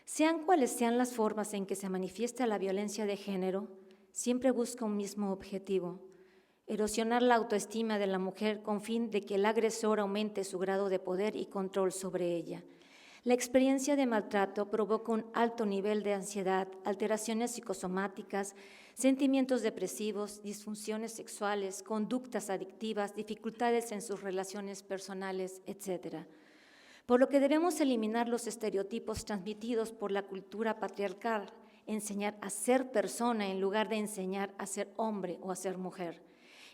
Sean cuales sean las formas en que se manifiesta la violencia de género, siempre busca un mismo objetivo: erosionar la autoestima de la mujer con fin de que el agresor aumente su grado de poder y control sobre ella. La experiencia de maltrato provoca un alto nivel de ansiedad, alteraciones psicosomáticas, sentimientos depresivos, disfunciones sexuales, conductas adictivas, dificultades en sus relaciones personales, etc. Por lo que debemos eliminar los estereotipos transmitidos por la cultura patriarcal, enseñar a ser persona en lugar de enseñar a ser hombre o a ser mujer.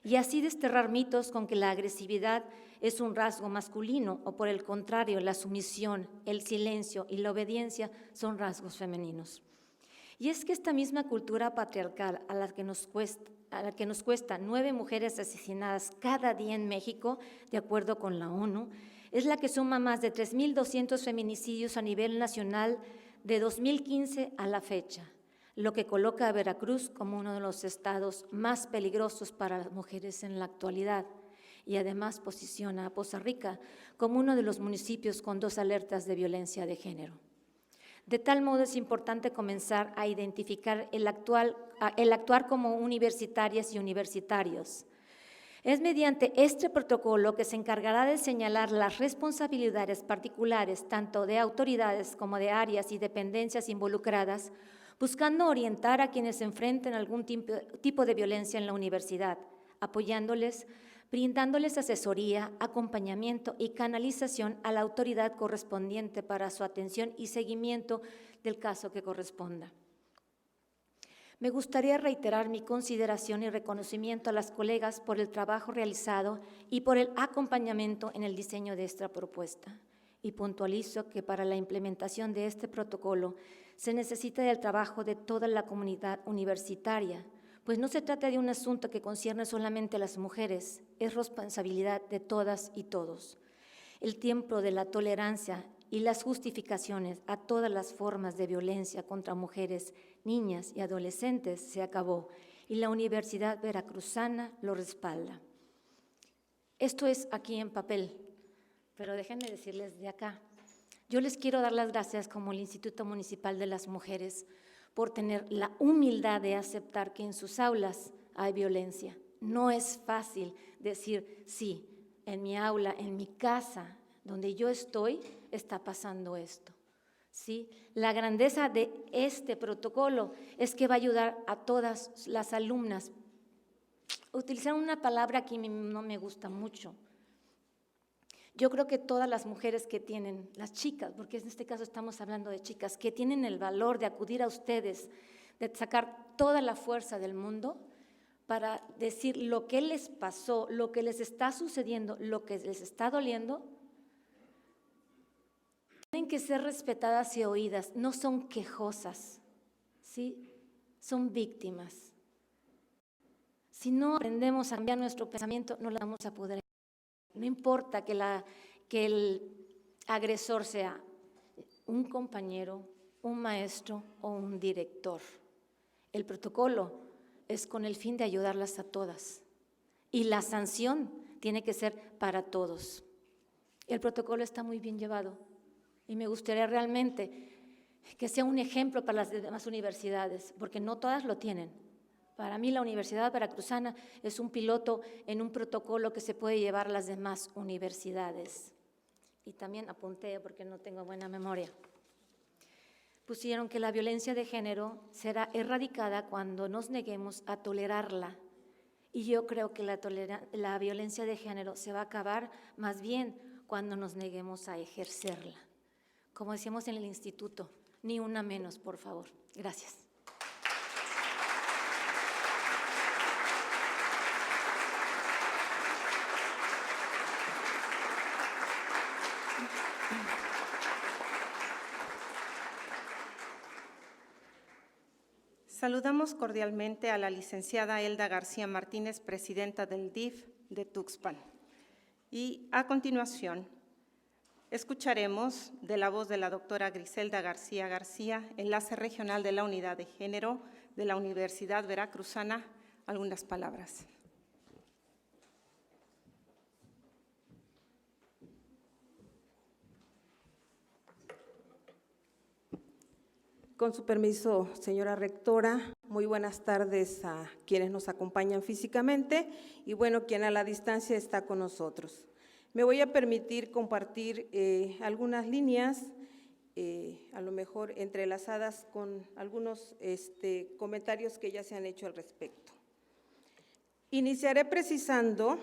Y así desterrar mitos con que la agresividad es un rasgo masculino o por el contrario, la sumisión, el silencio y la obediencia son rasgos femeninos. Y es que esta misma cultura patriarcal a la que nos cuesta 9 mujeres asesinadas cada día en México, de acuerdo con la ONU, es la que suma más de 3.200 feminicidios a nivel nacional de 2015 a la fecha, lo que coloca a Veracruz como uno de los estados más peligrosos para las mujeres en la actualidad y además posiciona a Poza Rica como uno de los municipios con 2 alertas de violencia de género. De tal modo es importante comenzar a identificar el actuar como universitarias y universitarios. Es mediante este protocolo que se encargará de señalar las responsabilidades particulares tanto de autoridades como de áreas y dependencias involucradas, buscando orientar a quienes enfrenten algún tipo de violencia en la universidad, apoyándoles, brindándoles asesoría, acompañamiento y canalización a la autoridad correspondiente para su atención y seguimiento del caso que corresponda. Me gustaría reiterar mi consideración y reconocimiento a las colegas por el trabajo realizado y por el acompañamiento en el diseño de esta propuesta. Y puntualizo que para la implementación de este protocolo se necesita del trabajo de toda la comunidad universitaria, pues no se trata de un asunto que concierne solamente a las mujeres, es responsabilidad de todas y todos. El tiempo de la tolerancia y las justificaciones a todas las formas de violencia contra mujeres, niñas y adolescentes se acabó y la Universidad Veracruzana lo respalda. Esto es aquí en papel, pero déjenme decirles de acá. Yo les quiero dar las gracias como el Instituto Municipal de las Mujeres por tener la humildad de aceptar que en sus aulas hay violencia. No es fácil decir, sí, en mi aula, en mi casa, donde yo estoy, está pasando esto. ¿Sí? La grandeza de este protocolo es que va a ayudar a todas las alumnas. Utilizar una palabra que no me gusta mucho. Yo creo que todas las mujeres que tienen, las chicas, porque en este caso estamos hablando de chicas, que tienen el valor de acudir a ustedes, de sacar toda la fuerza del mundo para decir lo que les pasó, lo que les está sucediendo, lo que les está doliendo, tienen que ser respetadas y oídas, no son quejosas, ¿sí? Son víctimas. Si no aprendemos a cambiar nuestro pensamiento, no la vamos a poder. No importa que el agresor sea un compañero, un maestro o un director. El protocolo es con el fin de ayudarlas a todas y la sanción tiene que ser para todos. El protocolo está muy bien llevado y me gustaría realmente que sea un ejemplo para las demás universidades, porque no todas lo tienen. Para mí la Universidad Veracruzana es un piloto en un protocolo que se puede llevar a las demás universidades. Y también apunté, porque no tengo buena memoria, pusieron que la violencia de género será erradicada cuando nos neguemos a tolerarla. Y yo creo que la violencia de género se va a acabar más bien cuando nos neguemos a ejercerla. Como decíamos en el instituto, ni una menos, por favor. Gracias. Saludamos cordialmente a la licenciada Elda García Martínez, presidenta del DIF de Tuxpan. Y a continuación, escucharemos de la voz de la doctora Griselda García García, enlace regional de la Unidad de Género de la Universidad Veracruzana, algunas palabras. Con su permiso, señora rectora, muy buenas tardes a quienes nos acompañan físicamente y bueno, quien a la distancia está con nosotros. Me voy a permitir compartir algunas líneas, a lo mejor entrelazadas con algunos comentarios que ya se han hecho al respecto. Iniciaré precisando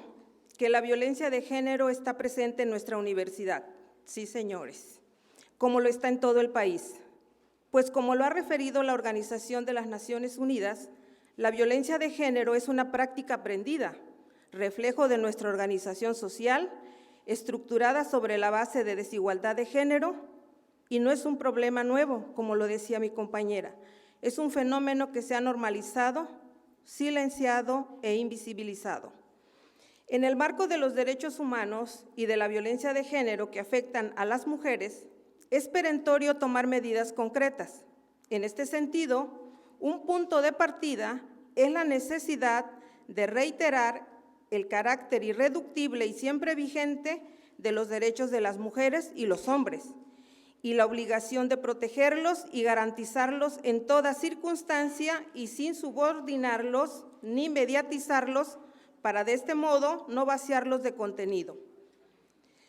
que la violencia de género está presente en nuestra universidad, sí, señores, como lo está en todo el país. pues como lo ha referido la Organización de las Naciones Unidas, la violencia de género es una práctica aprendida, reflejo de nuestra organización social, estructurada sobre la base de desigualdad de género, y no es un problema nuevo, como lo decía mi compañera, es un fenómeno que se ha normalizado, silenciado e invisibilizado. En el marco de los derechos humanos y de la violencia de género que afectan a las mujeres, es perentorio tomar medidas concretas. En este sentido, un punto de partida es la necesidad de reiterar el carácter irreductible y siempre vigente de los derechos de las mujeres y los hombres, y la obligación de protegerlos y garantizarlos en toda circunstancia y sin subordinarlos ni mediatizarlos para de este modo no vaciarlos de contenido.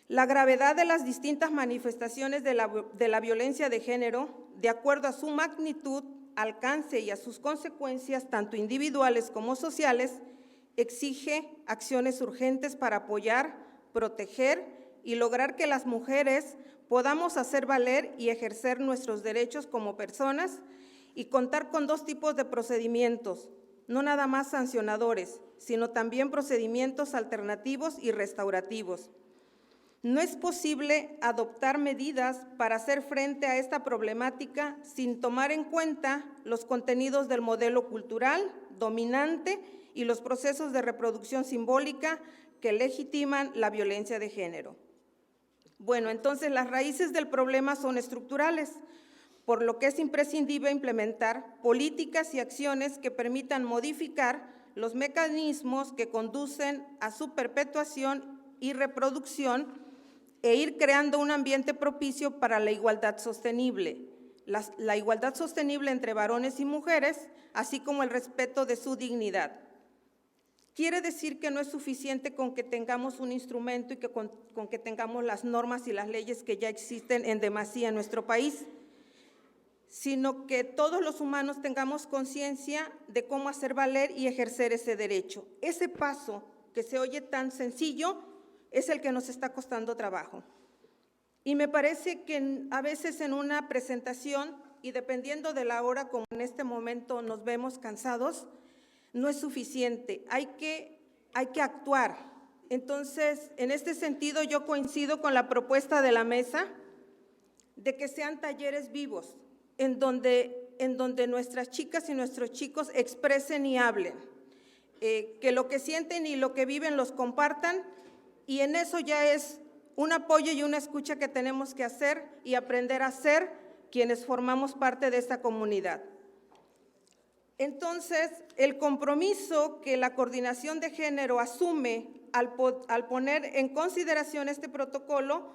La gravedad de las distintas manifestaciones de la violencia de género, de acuerdo a su magnitud, alcance y a sus consecuencias, tanto individuales como sociales, exige acciones urgentes para apoyar, proteger y lograr que las mujeres podamos hacer valer y ejercer nuestros derechos como personas y contar con dos tipos de procedimientos, no nada más sancionadores, sino también procedimientos alternativos y restaurativos. No es posible adoptar medidas para hacer frente a esta problemática sin tomar en cuenta los contenidos del modelo cultural dominante y los procesos de reproducción simbólica que legitiman la violencia de género. Bueno, entonces las raíces del problema son estructurales, por lo que es imprescindible implementar políticas y acciones que permitan modificar los mecanismos que conducen a su perpetuación y reproducción e ir creando un ambiente propicio para la igualdad sostenible, la igualdad sostenible entre varones y mujeres, así como el respeto de su dignidad. Quiere decir que no es suficiente con que tengamos un instrumento y que con que tengamos las normas y las leyes que ya existen en demasía en nuestro país, sino que todos los humanos tengamos conciencia de cómo hacer valer y ejercer ese derecho. Ese paso que se oye tan sencillo es el que nos está costando trabajo. Y me parece que a veces en una presentación, y dependiendo de la hora como en este momento nos vemos cansados, no es suficiente, hay que actuar. Entonces, en este sentido, yo coincido con la propuesta de la mesa de que sean talleres vivos, en donde nuestras chicas y nuestros chicos expresen y hablen, que lo que sienten y lo que viven los compartan, y en eso ya es un apoyo y una escucha que tenemos que hacer y aprender a hacer quienes formamos parte de esta comunidad. Entonces, el compromiso que la Coordinación de Género asume al poner en consideración este protocolo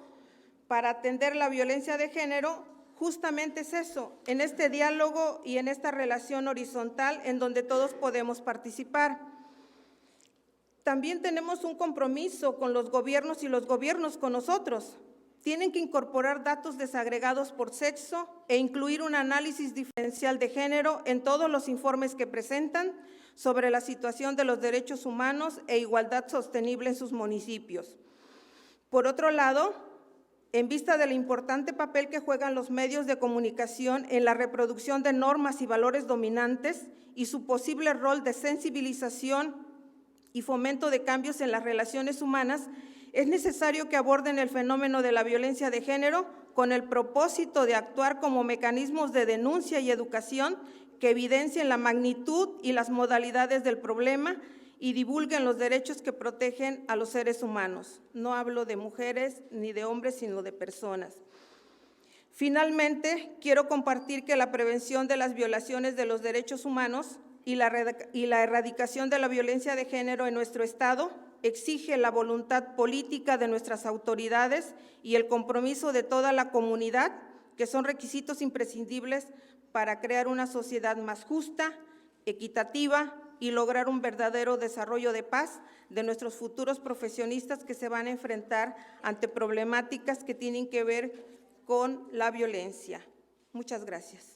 para atender la violencia de género, justamente es eso, en este diálogo y en esta relación horizontal en donde todos podemos participar. También tenemos un compromiso con los gobiernos y los gobiernos con nosotros. Tienen que incorporar datos desagregados por sexo e incluir un análisis diferencial de género en todos los informes que presentan sobre la situación de los derechos humanos e igualdad sostenible en sus municipios. Por otro lado, en vista del importante papel que juegan los medios de comunicación en la reproducción de normas y valores dominantes y su posible rol de sensibilización y fomento de cambios en las relaciones humanas, es necesario que aborden el fenómeno de la violencia de género con el propósito de actuar como mecanismos de denuncia y educación que evidencien la magnitud y las modalidades del problema y divulguen los derechos que protegen a los seres humanos. No hablo de mujeres ni de hombres, sino de personas. Finalmente, quiero compartir que la prevención de las violaciones de los derechos humanos y la erradicación de la violencia de género en nuestro Estado exige la voluntad política de nuestras autoridades y el compromiso de toda la comunidad, que son requisitos imprescindibles para crear una sociedad más justa, equitativa y lograr un verdadero desarrollo de paz de nuestros futuros profesionistas que se van a enfrentar ante problemáticas que tienen que ver con la violencia. Muchas gracias.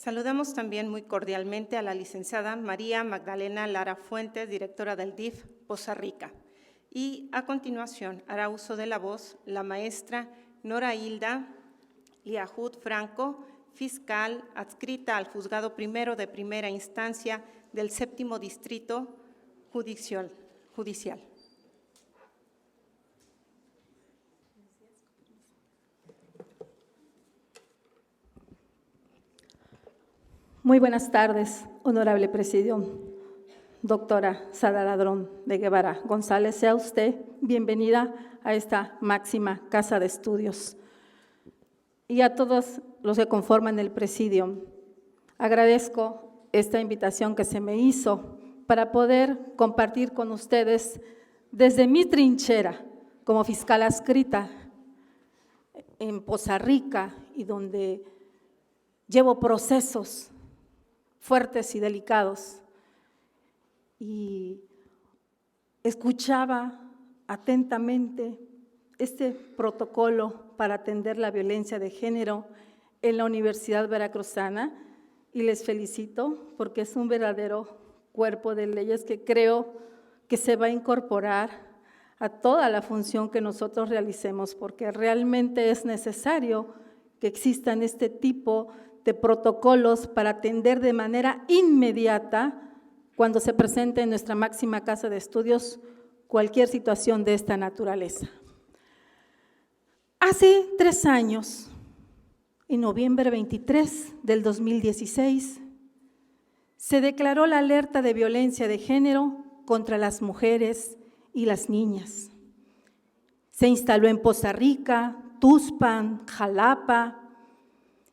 Saludamos también muy cordialmente a la licenciada María Magdalena Lara Fuentes, directora del DIF Poza Rica. Y a continuación hará uso de la voz la maestra Nora Hilda Liahud Franco, fiscal adscrita al Juzgado Primero de Primera Instancia del 7º Distrito Judicial. Muy buenas tardes, honorable presidium. Doctora Sara Ladrón de Guevara González, sea usted bienvenida a esta máxima casa de estudios. Y a todos los que conforman el presidium, agradezco esta invitación que se me hizo para poder compartir con ustedes desde mi trinchera como fiscal adscrita en Poza Rica y donde llevo procesos fuertes y delicados, y escuchaba atentamente este protocolo para atender la violencia de género en la Universidad Veracruzana, y les felicito porque es un verdadero cuerpo de leyes que creo que se va a incorporar a toda la función que nosotros realicemos, porque realmente es necesario que existan este tipo de protocolos para atender de manera inmediata cuando se presente en nuestra máxima casa de estudios cualquier situación de esta naturaleza. Hace 3 años, en noviembre 23 del 2016, se declaró la alerta de violencia de género contra las mujeres y las niñas. Se instaló en Poza Rica, Tuxpan, Jalapa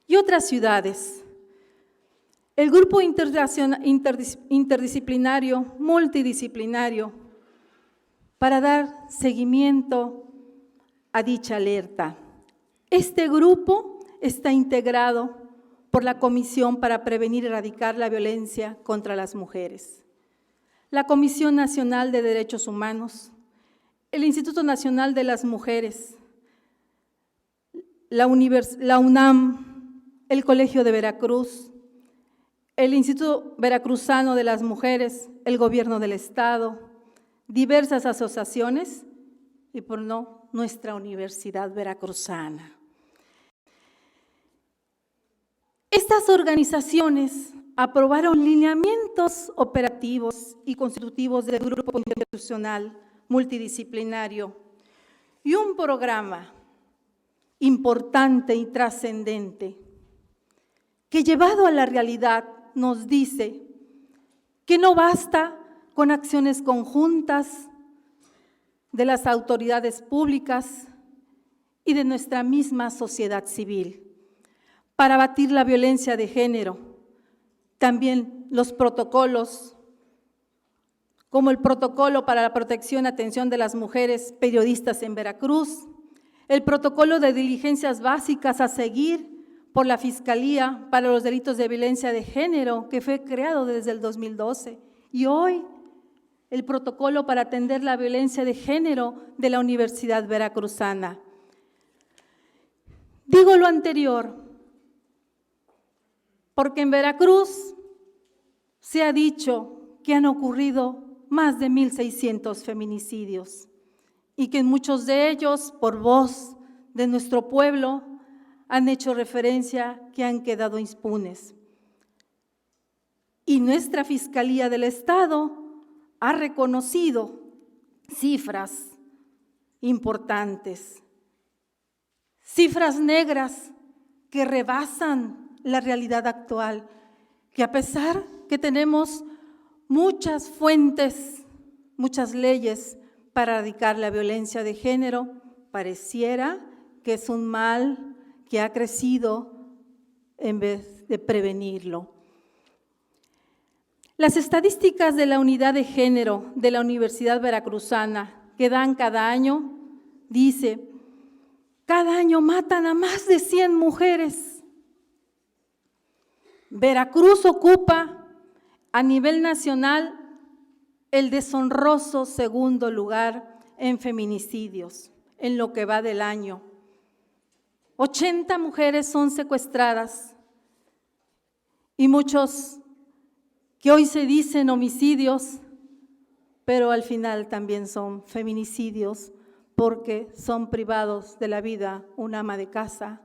y otras ciudades. El grupo interdisciplinario, multidisciplinario, para dar seguimiento a dicha alerta. Este grupo está integrado por la Comisión para Prevenir y Erradicar la Violencia contra las Mujeres, la Comisión Nacional de Derechos Humanos, el Instituto Nacional de las Mujeres, la UNAM, el Colegio de Veracruz, el Instituto Veracruzano de las Mujeres, el Gobierno del Estado, diversas asociaciones y, por no, nuestra Universidad Veracruzana. Estas organizaciones aprobaron lineamientos operativos y constitutivos del grupo institucional multidisciplinario y un programa importante y trascendente que, llevado a la realidad, nos dice que no basta con acciones conjuntas de las autoridades públicas y de nuestra misma sociedad civil para abatir la violencia de género. También los protocolos, como el protocolo para la protección y atención de las mujeres periodistas en Veracruz, el protocolo de diligencias básicas a seguir por la Fiscalía para los delitos de violencia de género, que fue creado desde el 2012, y hoy el protocolo para atender la violencia de género de la Universidad Veracruzana. Digo lo anterior porque en Veracruz se ha dicho que han ocurrido más de 1,600 feminicidios y que muchos de ellos, por voz de nuestro pueblo, han hecho referencia que han quedado impunes. Y nuestra Fiscalía del Estado ha reconocido cifras importantes, cifras negras que rebasan la realidad actual, que a pesar que tenemos muchas fuentes, muchas leyes para erradicar la violencia de género, pareciera que es un mal que ha crecido en vez de prevenirlo. Las estadísticas de la Unidad de Género de la Universidad Veracruzana que dan cada año, dice, cada año matan a más de 100 mujeres. Veracruz ocupa a nivel nacional el deshonroso segundo lugar en feminicidios en lo que va del año. 80 mujeres son secuestradas y muchos que hoy se dicen homicidios, pero al final también son feminicidios porque son privados de la vida una ama de casa,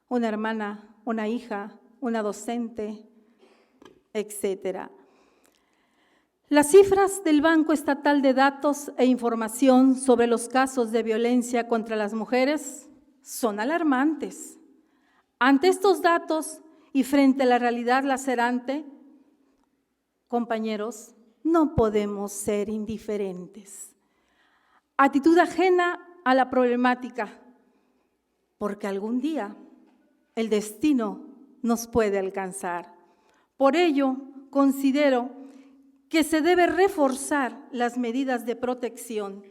una hermana, una hija, una docente, etcétera. Las cifras del Banco Estatal de Datos e Información sobre los casos de violencia contra las mujeres son alarmantes. Ante estos datos y frente a la realidad lacerante, compañeros, no podemos ser indiferentes. Actitud ajena a la problemática, porque algún día el destino nos puede alcanzar. Por ello, considero que se debe reforzar las medidas de protección,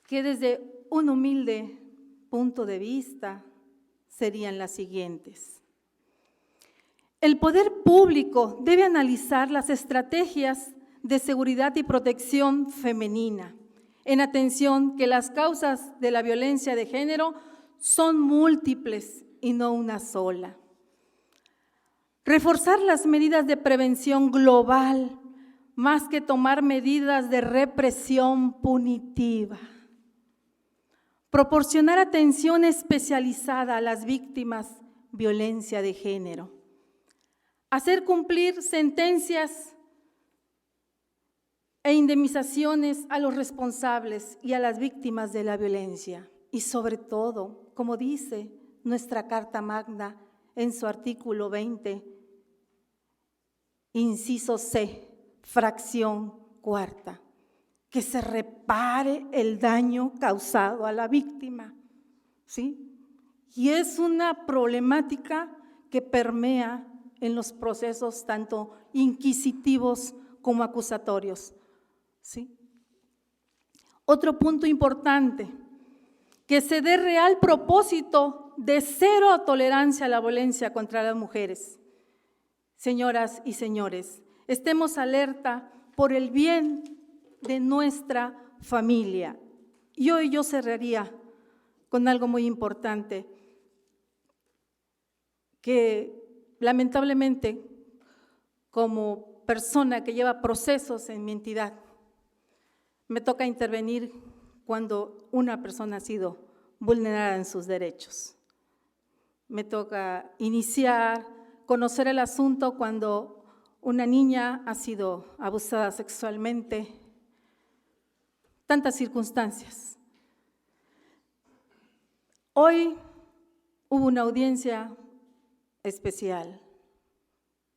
que desde un humilde punto de vista serían las siguientes. El poder público debe analizar las estrategias de seguridad y protección femenina, en atención que las causas de la violencia de género son múltiples y no una sola. Reforzar las medidas de prevención global, más que tomar medidas de represión punitiva. Proporcionar atención especializada a las víctimas de violencia de género. Hacer cumplir sentencias e indemnizaciones a los responsables y a las víctimas de la violencia. Y sobre todo, como dice nuestra Carta Magna en su artículo 20, inciso C, fracción cuarta, que se repare el daño causado a la víctima, ¿sí? Y es una problemática que permea en los procesos tanto inquisitivos como acusatorios, ¿sí? Otro punto importante, que se dé real propósito de cero tolerancia a la violencia contra las mujeres. Señoras y señores, estemos alerta por el bien de nuestra familia. Y hoy yo cerraría con algo muy importante, que lamentablemente, como persona que lleva procesos en mi entidad, me toca intervenir cuando una persona ha sido vulnerada en sus derechos. Me toca iniciar, conocer el asunto cuando una niña ha sido abusada sexualmente, tantas circunstancias. Hoy hubo una audiencia especial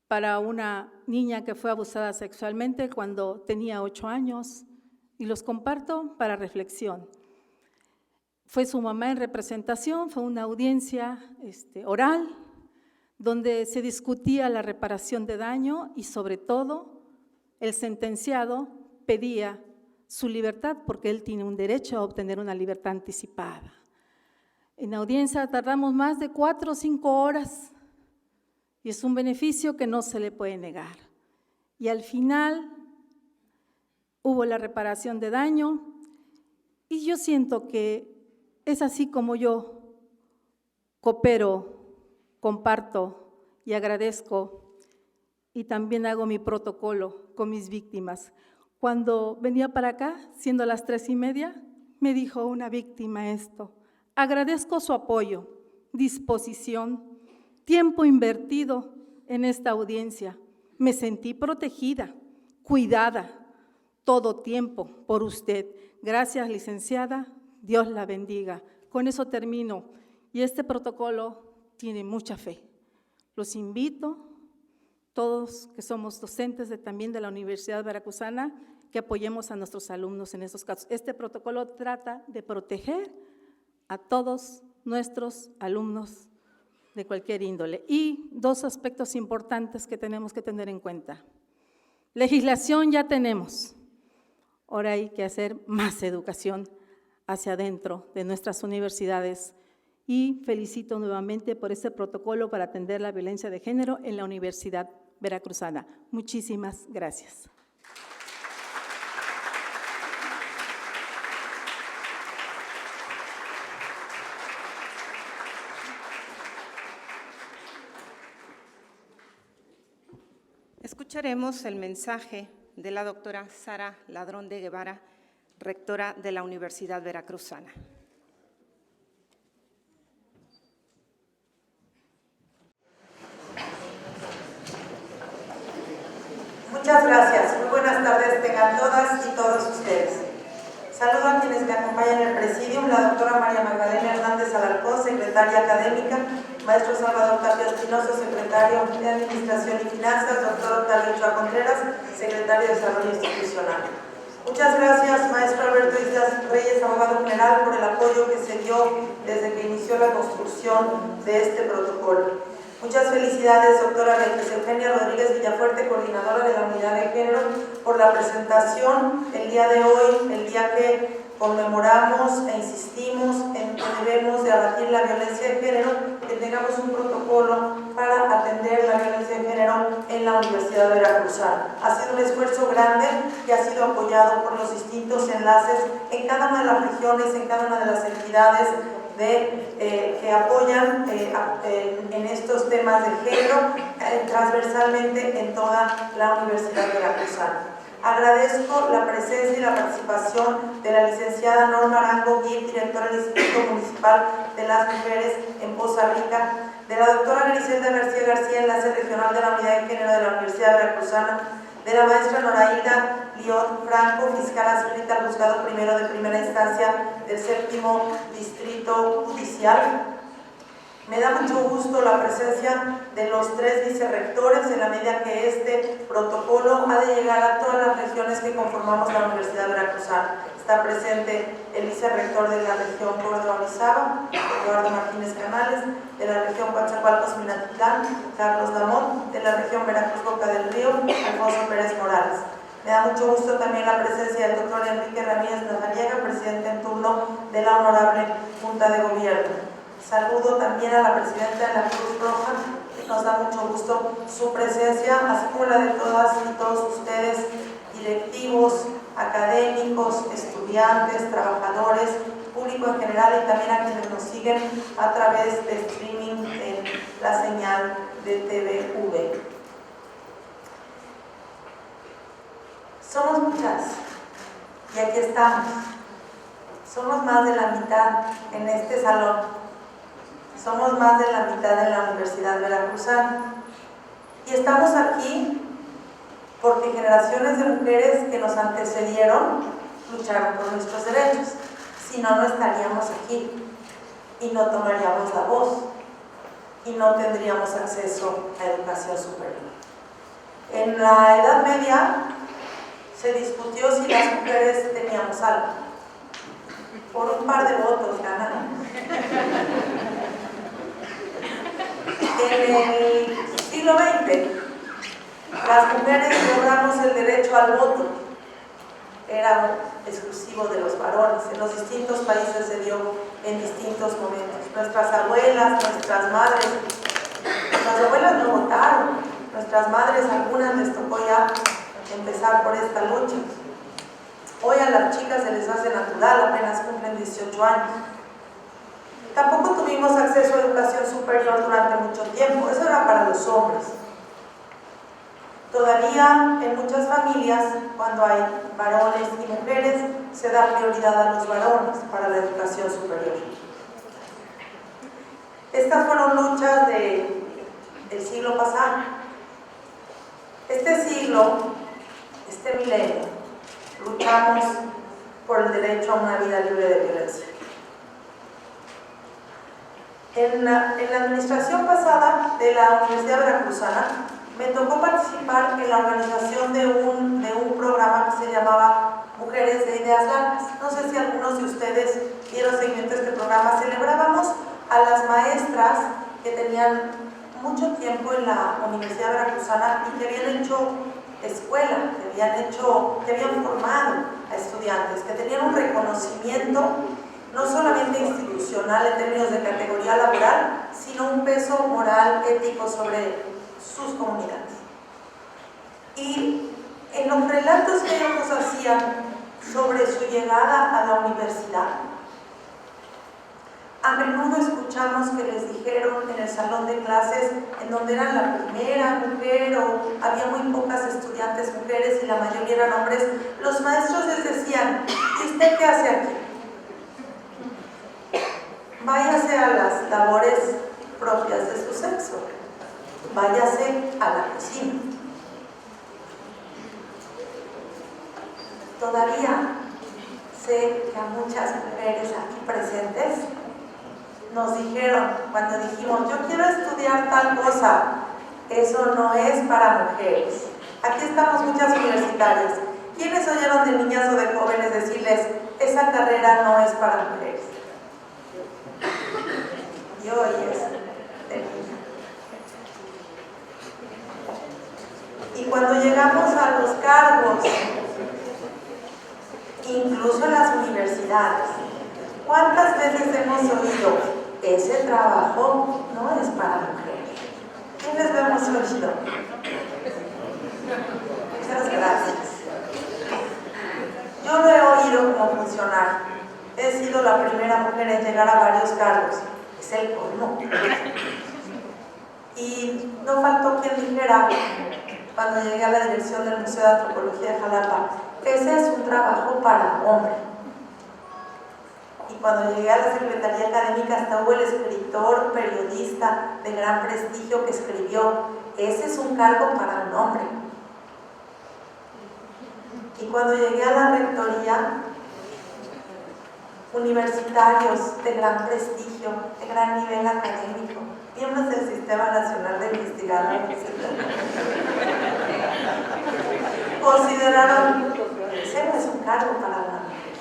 para una niña que fue abusada sexualmente cuando tenía 8 años y los comparto para reflexión. Fue su mamá en representación, fue una audiencia oral, donde se discutía la reparación de daño y sobre todo el sentenciado pedía su libertad porque él tiene un derecho a obtener una libertad anticipada. En audiencia tardamos más de 4 o 5 horas y es un beneficio que no se le puede negar. Y al final hubo la reparación de daño y yo siento que es así como yo coopero, comparto y agradezco y también hago mi protocolo con mis víctimas. Cuando venía para acá, siendo las 3:30, me dijo una víctima esto: agradezco su apoyo, disposición, tiempo invertido en esta audiencia. Me sentí protegida, cuidada, todo tiempo por usted. Gracias, licenciada, Dios la bendiga. Con eso termino. Y este protocolo tiene mucha fe. Los invito, todos que somos docentes también de la Universidad Veracruzana, que apoyemos a nuestros alumnos en estos casos. Este protocolo trata de proteger a todos nuestros alumnos de cualquier índole. Y 2 aspectos importantes que tenemos que tener en cuenta. Legislación ya tenemos, ahora hay que hacer más educación hacia adentro de nuestras universidades. Y felicito nuevamente por este protocolo para atender la violencia de género en la Universidad Veracruzana. Muchísimas gracias. Escucharemos el mensaje de la doctora Sara Ladrón de Guevara, rectora de la Universidad Veracruzana. Muchas gracias. Muy buenas tardes tengan todas y todos ustedes. Saludo a quienes me acompañan en el presidium, la doctora María Magdalena Hernández Alarcón, secretaria académica, maestro Salvador Tapia Espinoso, secretario de Administración y Finanzas, doctor Octavio Ochoa Contreras, secretario de Desarrollo Institucional. Muchas gracias, maestro Alberto Islas Reyes, abogado general, por el apoyo que se dio desde que inició la construcción de este protocolo. Muchas felicidades, doctora Beatriz Eugenia Rodríguez Villafuerte, coordinadora de la Unidad de Género, por la presentación el día de hoy, el día que conmemoramos e insistimos en que debemos de abatir la violencia de género, que tengamos un protocolo para atender la violencia de género en la Universidad Veracruzana. Ha sido un esfuerzo grande que ha sido apoyado por los distintos enlaces en cada una de las regiones, en cada una de las entidades que apoyan en estos temas de género transversalmente en toda la Universidad Veracruzana. Agradezco la presencia y la participación de la licenciada Norma Arango Guil, directora del Instituto Municipal de las Mujeres en Poza Rica, de la doctora Griselda García García, enlace regional de la Unidad de Género de la Universidad Veracruzana, de la maestra Noraída Liot Franco, fiscal adscrita al Juzgado Primero de Primera Instancia del 7º Distrito Judicial. Me da mucho gusto la presencia de los 3 vicerrectores en la medida que este protocolo ha de llegar a todas las regiones que conformamos la Universidad Veracruzana. Está presente el vicerrector de la región Córdoba-Orizaba, Eduardo Martínez Canales, de la región Coatzacoalcos-Minatitlán, Carlos Lamont, de la región Veracruz-Boca del Río, Alfonso Pérez Morales. Me da mucho gusto también la presencia del doctor Enrique Ramírez Nazariega, presidente en turno de la Honorable Junta de Gobierno. Saludo también a la presidenta de la Cruz Roja, que nos da mucho gusto su presencia, así como la de todas y todos ustedes, directivos, académicos, estudiantes, trabajadores, público en general y también a quienes nos siguen a través de streaming en la señal de TVV. Somos muchas y aquí estamos. Somos más de la mitad en este salón. Somos más de la mitad en la Universidad Veracruzana. Y estamos aquí porque generaciones de mujeres que nos antecedieron lucharon por nuestros derechos. Si no, no estaríamos aquí y no tomaríamos la voz y no tendríamos acceso a educación superior. En la Edad Media se discutió si las mujeres teníamos algo. Por un par de votos ganaron. En el siglo XX, las mujeres logramos el derecho al voto. Era exclusivo de los varones. En los distintos países se dio en distintos momentos. Nuestras abuelas, nuestras madres, nuestras abuelas no votaron. Nuestras madres, algunas les tocó ya empezar por esta lucha. Hoy a las chicas se les hace natural, apenas cumplen 18 años. Tampoco tuvimos acceso a educación superior durante mucho tiempo, eso era para los hombres. Todavía en muchas familias, cuando hay varones y mujeres, se da prioridad a los varones para la educación superior. Estas fueron luchas del siglo pasado. Este siglo, este milenio, luchamos por el derecho a una vida libre de violencia. En la administración pasada de la Universidad Veracruzana me tocó participar en la organización de un programa que se llamaba Mujeres de Ideas Largas. No sé si algunos de ustedes dieron seguimiento a este programa. Celebrábamos a las maestras que tenían mucho tiempo en la Universidad Veracruzana y que habían hecho escuela, que habían formado a estudiantes, que tenían un reconocimiento no solamente institucional en términos de categoría laboral, sino un peso moral, ético sobre sus comunidades. Y en los relatos que ellos nos hacían sobre su llegada a la universidad, a menudo escuchamos que les dijeron en el salón de clases, en donde eran la primera mujer o había muy pocas estudiantes mujeres y la mayoría eran hombres, los maestros les decían, ¿y usted qué hace aquí? Váyase a las labores propias de su sexo, váyase a la cocina. Todavía sé que a muchas mujeres aquí presentes nos dijeron cuando dijimos, yo quiero estudiar tal cosa, eso no es para mujeres. Aquí estamos muchas universitarias. ¿Quiénes oyeron de niñas o de jóvenes decirles, esa carrera no es para mujeres? Yo oí eso de niña. Y cuando llegamos a los cargos, incluso en las universidades, ¿cuántas veces hemos oído, ese trabajo no es para mujeres? ¿Quiénes lo hemos oído? Muchas gracias. Yo lo he oído como funcionario. He sido la primera mujer en llegar a varios cargos. Es el colmo. Y no faltó quien dijera, cuando llegué a la dirección del Museo de Antropología de Jalapa, ese es un trabajo para hombre. Y cuando llegué a la Secretaría Académica hasta hubo el escritor, periodista de gran prestigio que escribió, ese es un cargo para un hombre. Y cuando llegué a la rectoría, universitarios de gran prestigio, de gran nivel académico, miembros del Sistema Nacional de Investigadores, consideraron que ese no es un cargo para la mujer.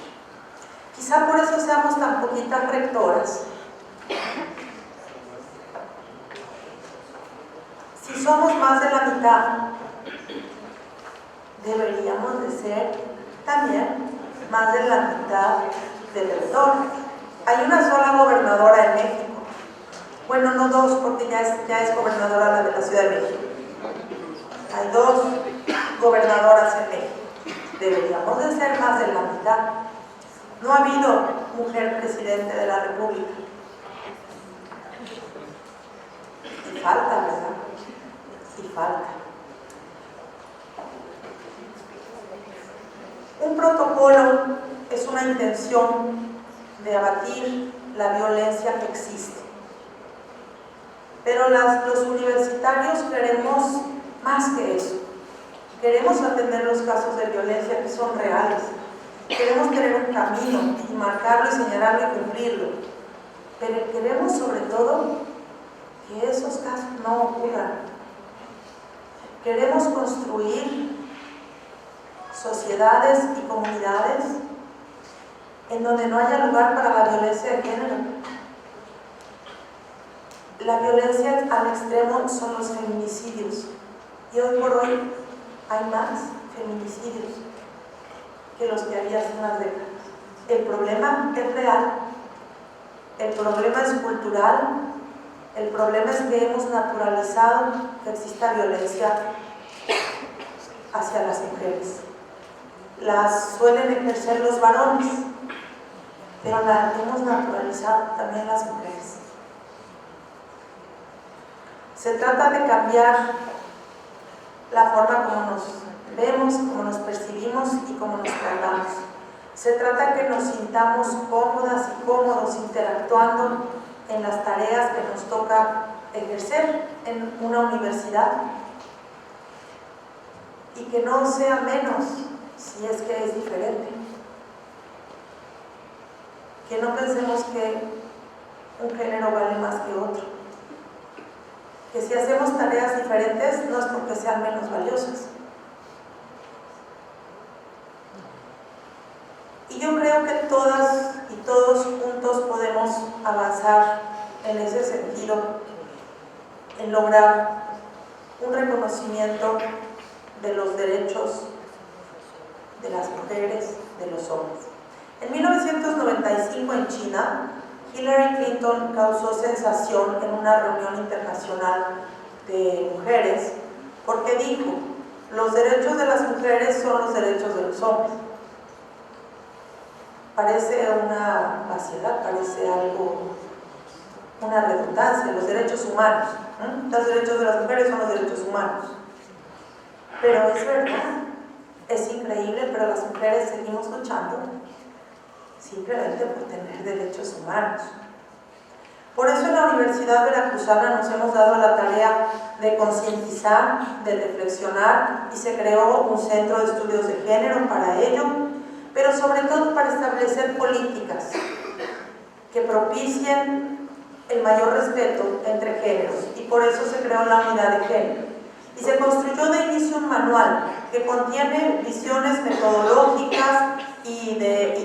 Quizá por eso seamos tan poquitas rectoras. Si somos más de la mitad, deberíamos de ser también más de la mitad de rector. Hay una sola gobernadora en México. Bueno, no dos, porque ya es gobernadora la de la Ciudad de México. Hay dos gobernadoras en México. Deberíamos de ser más de la mitad. No ha habido mujer presidente de la República. Y falta, ¿verdad? Y falta. Un protocolo es una intención de abatir la violencia que existe. Pero los universitarios queremos más que eso. Queremos atender los casos de violencia que son reales. Queremos tener un camino y marcarlo y señalarlo y cumplirlo. Pero queremos sobre todo que esos casos no ocurran. Queremos construir sociedades y comunidades en donde no haya lugar para la violencia de género. La violencia al extremo son los feminicidios. Y hoy por hoy hay más feminicidios que los que había hace unas décadas. El problema es real, el problema es cultural, el problema es que hemos naturalizado que exista violencia hacia las mujeres. Las suelen ejercer los varones, pero la hemos naturalizado también las mujeres. Se trata de cambiar la forma como nos vemos, como nos percibimos y como nos tratamos. Se trata de que nos sintamos cómodas y cómodos interactuando en las tareas que nos toca ejercer en una universidad y que no sea menos si es que es diferente. Que no pensemos que un género vale más que otro. Que si hacemos tareas diferentes no es porque sean menos valiosas. Y yo creo que todas y todos juntos podemos avanzar en ese sentido, en lograr un reconocimiento de los derechos de las mujeres, de los hombres. En 1995 en China, Hillary Clinton causó sensación en una reunión internacional de mujeres porque dijo, los derechos de las mujeres son los derechos de los hombres. Parece una vaciedad, parece algo una redundancia, los derechos humanos. Los derechos de las mujeres son los derechos humanos. Pero es verdad, es increíble, pero las mujeres seguimos luchando simplemente por tener derechos humanos. Por eso en la Universidad Veracruzana nos hemos dado la tarea de concientizar, de reflexionar, y se creó un centro de estudios de género para ello, pero sobre todo para establecer políticas que propicien el mayor respeto entre géneros, y por eso se creó la unidad de género. Y se construyó de inicio un manual que contiene visiones metodológicas y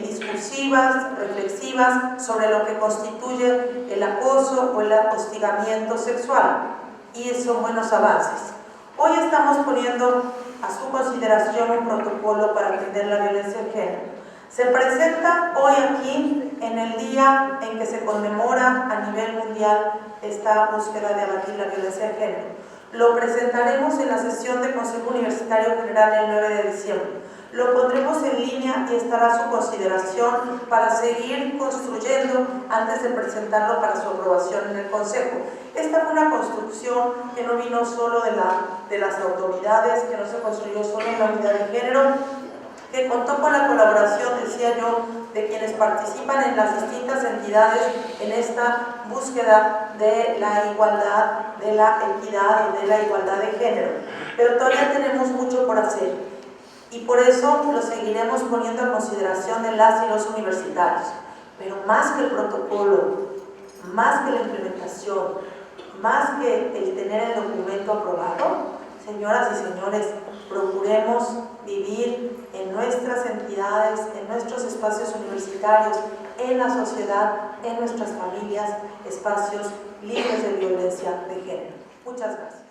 discursivas, reflexivas sobre lo que constituye el acoso o el hostigamiento sexual, y son buenos avances. Hoy estamos poniendo a su consideración un protocolo para atender la violencia de género. Se presenta hoy aquí en el día en que se conmemora a nivel mundial esta búsqueda de abatir la violencia de género. Lo presentaremos en la sesión de Consejo Universitario General el 9 de diciembre. Lo pondremos en línea y estará a su consideración para seguir construyendo antes de presentarlo para su aprobación en el Consejo. Esta fue una construcción que no vino solo de las autoridades, que no se construyó solo en la unidad de género, que contó con la colaboración, decía yo, de quienes participan en las distintas entidades en esta búsqueda de la igualdad, de la equidad y de la igualdad de género. Pero todavía tenemos mucho por hacer, y por eso lo seguiremos poniendo a consideración de las y los universitarios. Pero más que el protocolo, más que la implementación, más que el tener el documento aprobado, señoras y señores, procuremos vivir en nuestras entidades, en nuestros espacios universitarios, en la sociedad, en nuestras familias, espacios libres de violencia de género. Muchas gracias.